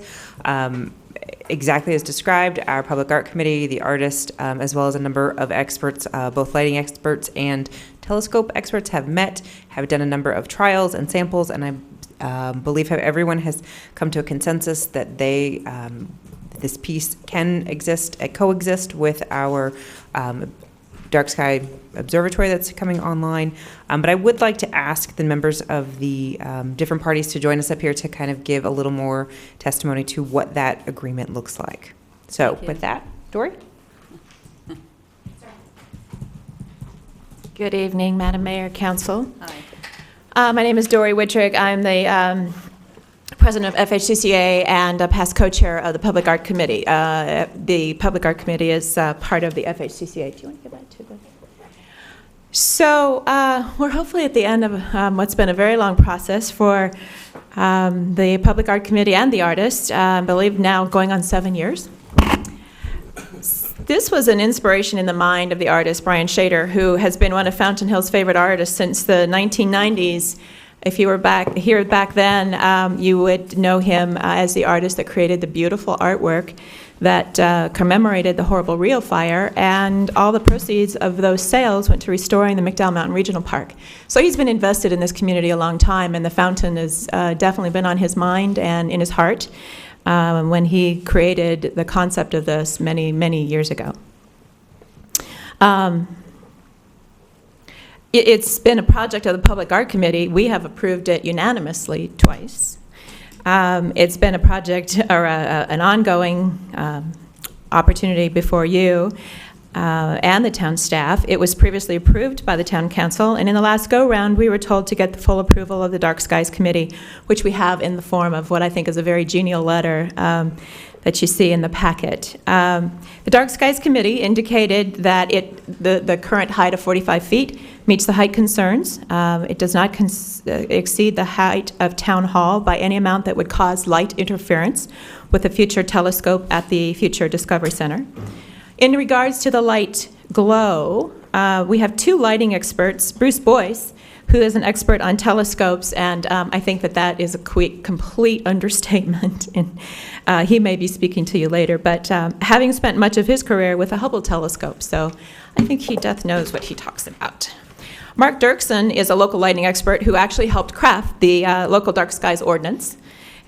Exactly as described, our Public Art Committee, the artist, as well as a number of experts, both lighting experts and telescope experts, have met, have done a number of trials and samples, and I believe everyone has come to a consensus that this piece can coexist with our dark sky observatory that's coming online. But I would like to ask the members of the different parties to join us up here to kind of give a little more testimony to what that agreement looks like. So with that, Dory? Good evening, Madam Mayor, Council. Hi. My name is Dory Wittrig. I'm the president of FHCCA and a past co-chair of the Public Art Committee. The Public Art Committee is part of the FHCCA. Do you want to give that to the... So we're hopefully at the end of what's been a very long process for the Public Art Committee and the artists, I believe now going on 7 years. This was an inspiration in the mind of the artist Brian Shader, who has been one of Fountain Hill's favorite artists since the 1990s. If you were here back then, you would know him as the artist that created the beautiful artwork that commemorated the horrible Rio fire, and all the proceeds of those sales went to restoring the McDowell Mountain Regional Park. So he's been invested in this community a long time, and the fountain has definitely been on his mind and in his heart when he created the concept of this many, many years ago. It's been a project of the Public Art Committee. We have approved it unanimously twice. It's been a project or an ongoing opportunity before you and the town staff. It was previously approved by the town council, and in the last go-round, we were told to get the full approval of the Dark Skies Committee, which we have in the form of what I think is a very genial letter that you see in the packet. The Dark Skies Committee indicated that the current height of 45 feet meets the height concerns. It does not exceed the height of Town Hall by any amount that would cause light interference with the future telescope at the future Discovery Center. In regards to the light glow, we have two lighting experts, Bruce Boyce, who is an expert on telescopes, and I think that is a complete understatement, and he may be speaking to you later, but having spent much of his career with the Hubble telescope, so I think he knows what he talks about. Mark Dirksen is a local lighting expert who actually helped craft the local Dark Skies Ordinance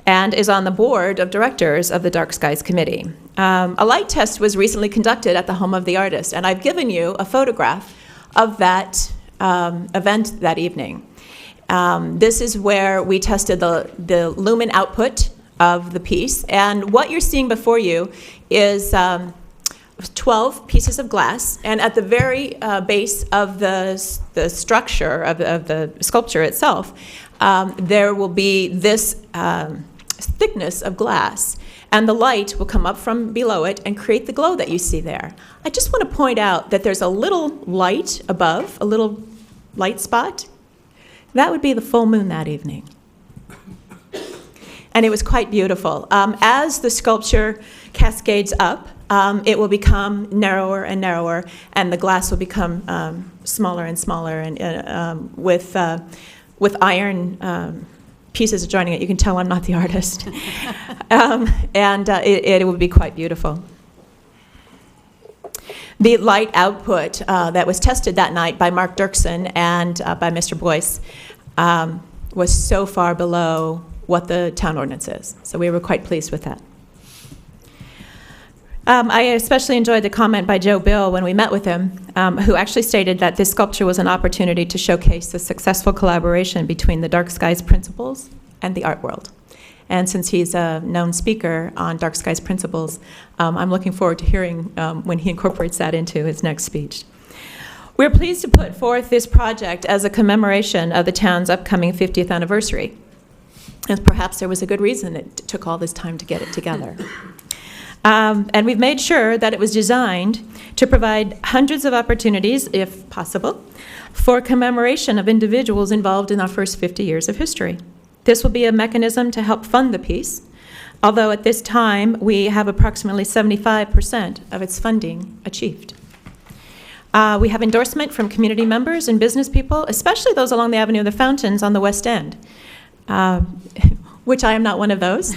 and is on the board of directors of the Dark Skies Committee. A light test was recently conducted at the home of the artist, and I've given you a photograph of that event that evening. This is where we tested the lumen output of the piece, and what you're seeing before you is 12 pieces of glass, and at the very base of the structure of the sculpture itself, there will be this thickness of glass, and the light will come up from below it and create the glow that you see there. I just want to point out that there's a little light above, a little light spot. That would be the full moon that evening. And it was quite beautiful. As the sculpture cascades up, it will become narrower and narrower, and the glass will become smaller and smaller, and with iron pieces adjoining it. You can tell I'm not the artist. It will be quite beautiful. The light output that was tested that night by Mark Dirksen and by Mr. Boyce was so far below what the town ordinance is. So we were quite pleased with that. I especially enjoyed the comment by Joe Bill when we met with him, who actually stated that this sculpture was an opportunity to showcase the successful collaboration between the Dark Skies principals and the art world. And since he's a known speaker on dark skies principles, I'm looking forward to hearing when he incorporates that into his next speech. We're pleased to put forth this project as a commemoration of the town's upcoming 50th anniversary. And perhaps there was a good reason it took all this time to get it together. And we've made sure that it was designed to provide hundreds of opportunities, if possible, for commemoration of individuals involved in our first 50 years of history. This will be a mechanism to help fund the piece, although at this time we have approximately 75% of its funding achieved. We have endorsement from community members and business people, especially those along the Avenue of the Fountains on the West End, which I am not one of those.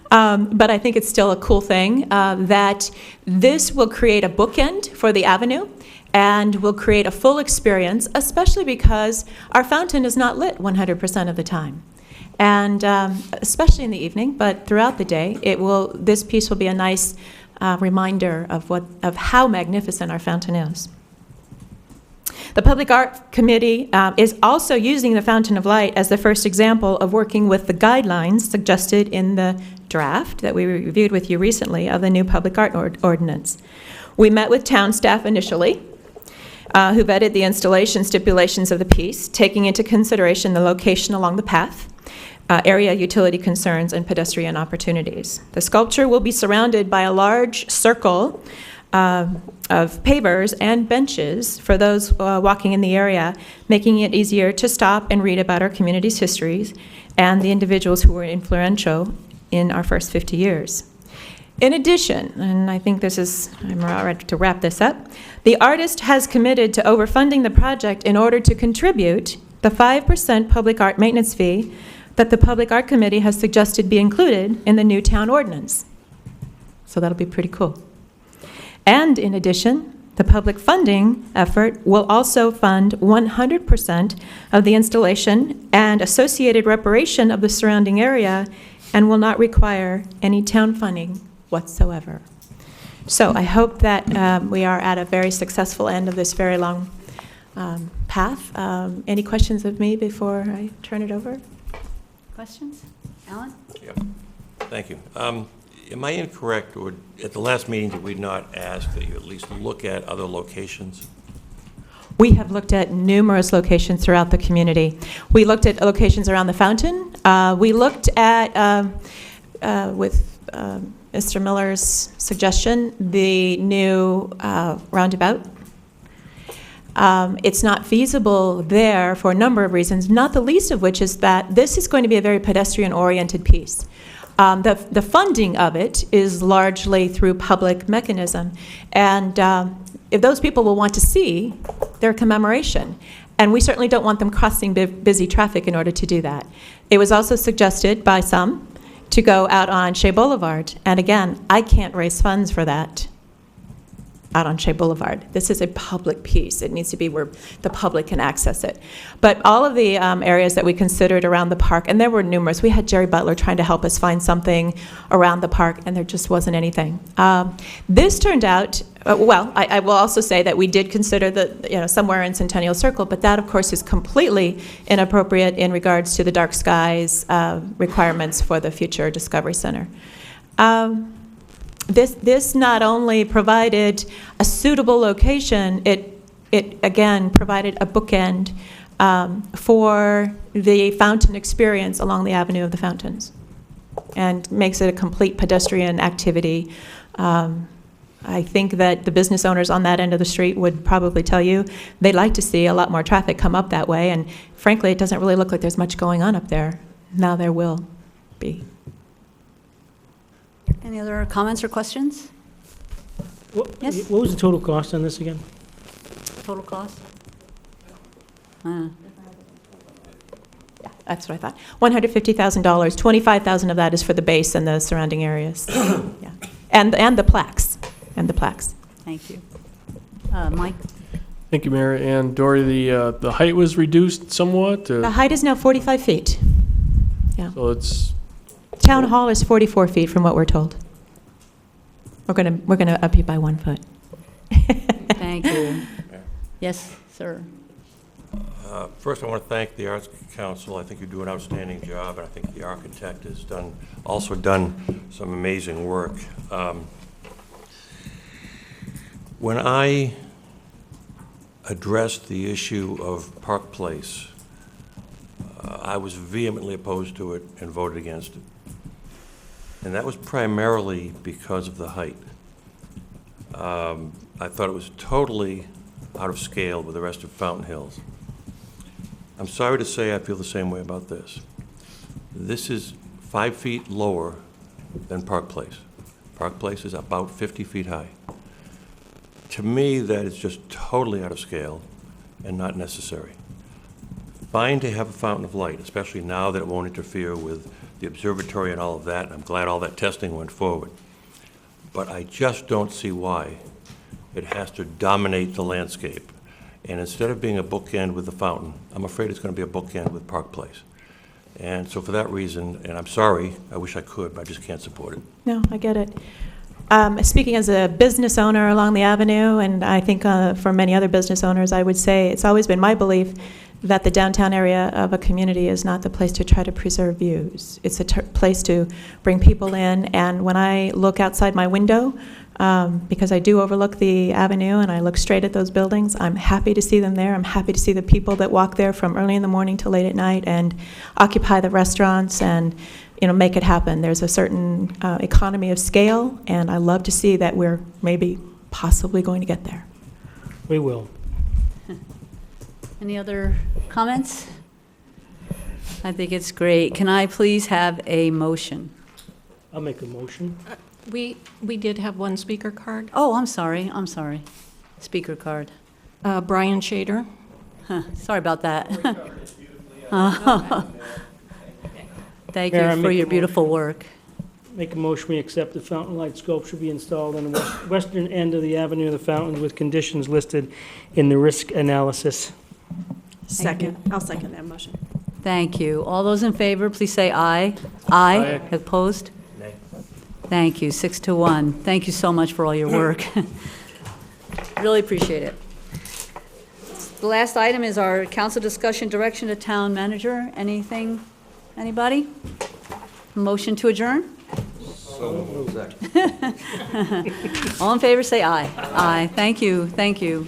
But I think it's still a cool thing that this will create a bookend for the avenue and will create a full experience, especially because our fountain is not lit 100% of the time. And especially in the evening, but throughout the day, this piece will be a nice reminder of how magnificent our fountain is. The Public Art Committee is also using the Fountain of Light as the first example of working with the guidelines suggested in the draft that we reviewed with you recently of the new Public Art Ordinance. We met with town staff initially, who vetted the installation stipulations of the piece, taking into consideration the location along the path, area utility concerns, and pedestrian opportunities. The sculpture will be surrounded by a large circle of pavers and benches for those walking in the area, making it easier to stop and read about our community's histories and the individuals who were influential in our first 50 years. In addition, and I think I'm ready to wrap this up, the artist has committed to overfunding the project in order to contribute the 5% public art maintenance fee that the Public Art Committee has suggested be included in the new town ordinance. So that'll be pretty cool. And in addition, the public funding effort will also fund 100% of the installation and associated reparation of the surrounding area and will not require any town funding whatsoever. So I hope that we are at a very successful end of this very long path. Any questions of me before I turn it over? Questions? Alan? Yep. Thank you. Am I incorrect, or at the last meeting, did we not ask that you at least look at other locations? We have looked at numerous locations throughout the community. We looked at locations around the fountain. We looked at, with Mr. Miller's suggestion, the new roundabout. It's not feasible there for a number of reasons, not the least of which is that this is going to be a very pedestrian-oriented piece. The funding of it is largely through public mechanism, and if those people will want to see their commemoration, and we certainly don't want them crossing busy traffic in order to do that. It was also suggested by some to go out on Shea Boulevard, and again, I can't raise funds for that out on Shea Boulevard. This is a public piece. It needs to be where the public can access it. But all of the areas that we considered around the park, and there were numerous. We had Jerry Butler trying to help us find something around the park, and there just wasn't anything. This turned out, well, I will also say that we did consider somewhere in Centennial Circle, but that, of course, is completely inappropriate in regards to the dark skies requirements for the future Discovery Center. This not only provided a suitable location, it again provided a bookend for the fountain experience along the Avenue of the Fountains, and makes it a complete pedestrian activity. I think that the business owners on that end of the street would probably tell you they'd like to see a lot more traffic come up that way, and frankly, it doesn't really look like there's much going on up there. Now there will be. Any other comments or questions? Yes? What was the total cost on this again? Total cost? Yeah, that's what I thought. $150,000. $25,000 of that is for the base and the surrounding areas. Yeah, and the plaques. And the plaques. Thank you. Mike? Thank you, Mayor. And Dory, the height was reduced somewhat? The height is now 45 feet. Yeah. So it's... Town Hall is 44 feet from what we're told. We're gonna up you by 1 foot. Thank you. Yes, sir. First, I want to thank the Arts Council. I think you do an outstanding job, and I think the architect has also done some amazing work. When I addressed the issue of Park Place, I was vehemently opposed to it and voted against it. And that was primarily because of the height. I thought it was totally out of scale with the rest of Fountain Hills. I'm sorry to say I feel the same way about this. This is 5 feet lower than Park Place. Park Place is about 50 feet high. To me, that is just totally out of scale and not necessary. Fine to have a fountain of light, especially now that it won't interfere with the observatory and all of that, and I'm glad all that testing went forward. But I just don't see why it has to dominate the landscape. And instead of being a bookend with the fountain, I'm afraid it's going to be a bookend with Park Place. And so for that reason, and I'm sorry, I wish I could, but I just can't support it. No, I get it. Speaking as a business owner along the avenue, and I think for many other business owners, I would say it's always been my belief that the downtown area of a community is not the place to try to preserve views. It's a place to bring people in, and when I look outside my window, because I do overlook the avenue and I look straight at those buildings, I'm happy to see them there. I'm happy to see the people that walk there from early in the morning till late at night and occupy the restaurants and make it happen. There's a certain economy of scale, and I love to see that we're maybe possibly going to get there. We will. Any other comments? I think it's great. Can I please have a motion? I'll make a motion. We did have one speaker card. Oh, I'm sorry. Speaker card. Brian Shader. Sorry about that. Thank Mayor, I you for make your a beautiful work. Make a motion, we accept the fountain light sculpture be installed on the western end of the Avenue of the Fountains with conditions listed in the risk analysis. Second. I'll second that motion. Thank you. All those in favor, please say aye. Aye. Opposed? Nay. Thank you, 6-1. Thank you so much for all your work. Really appreciate it. The last item is our council discussion direction to town manager. Anything, anybody? Motion to adjourn? So, All in favor, say aye. Aye. Thank you, thank you.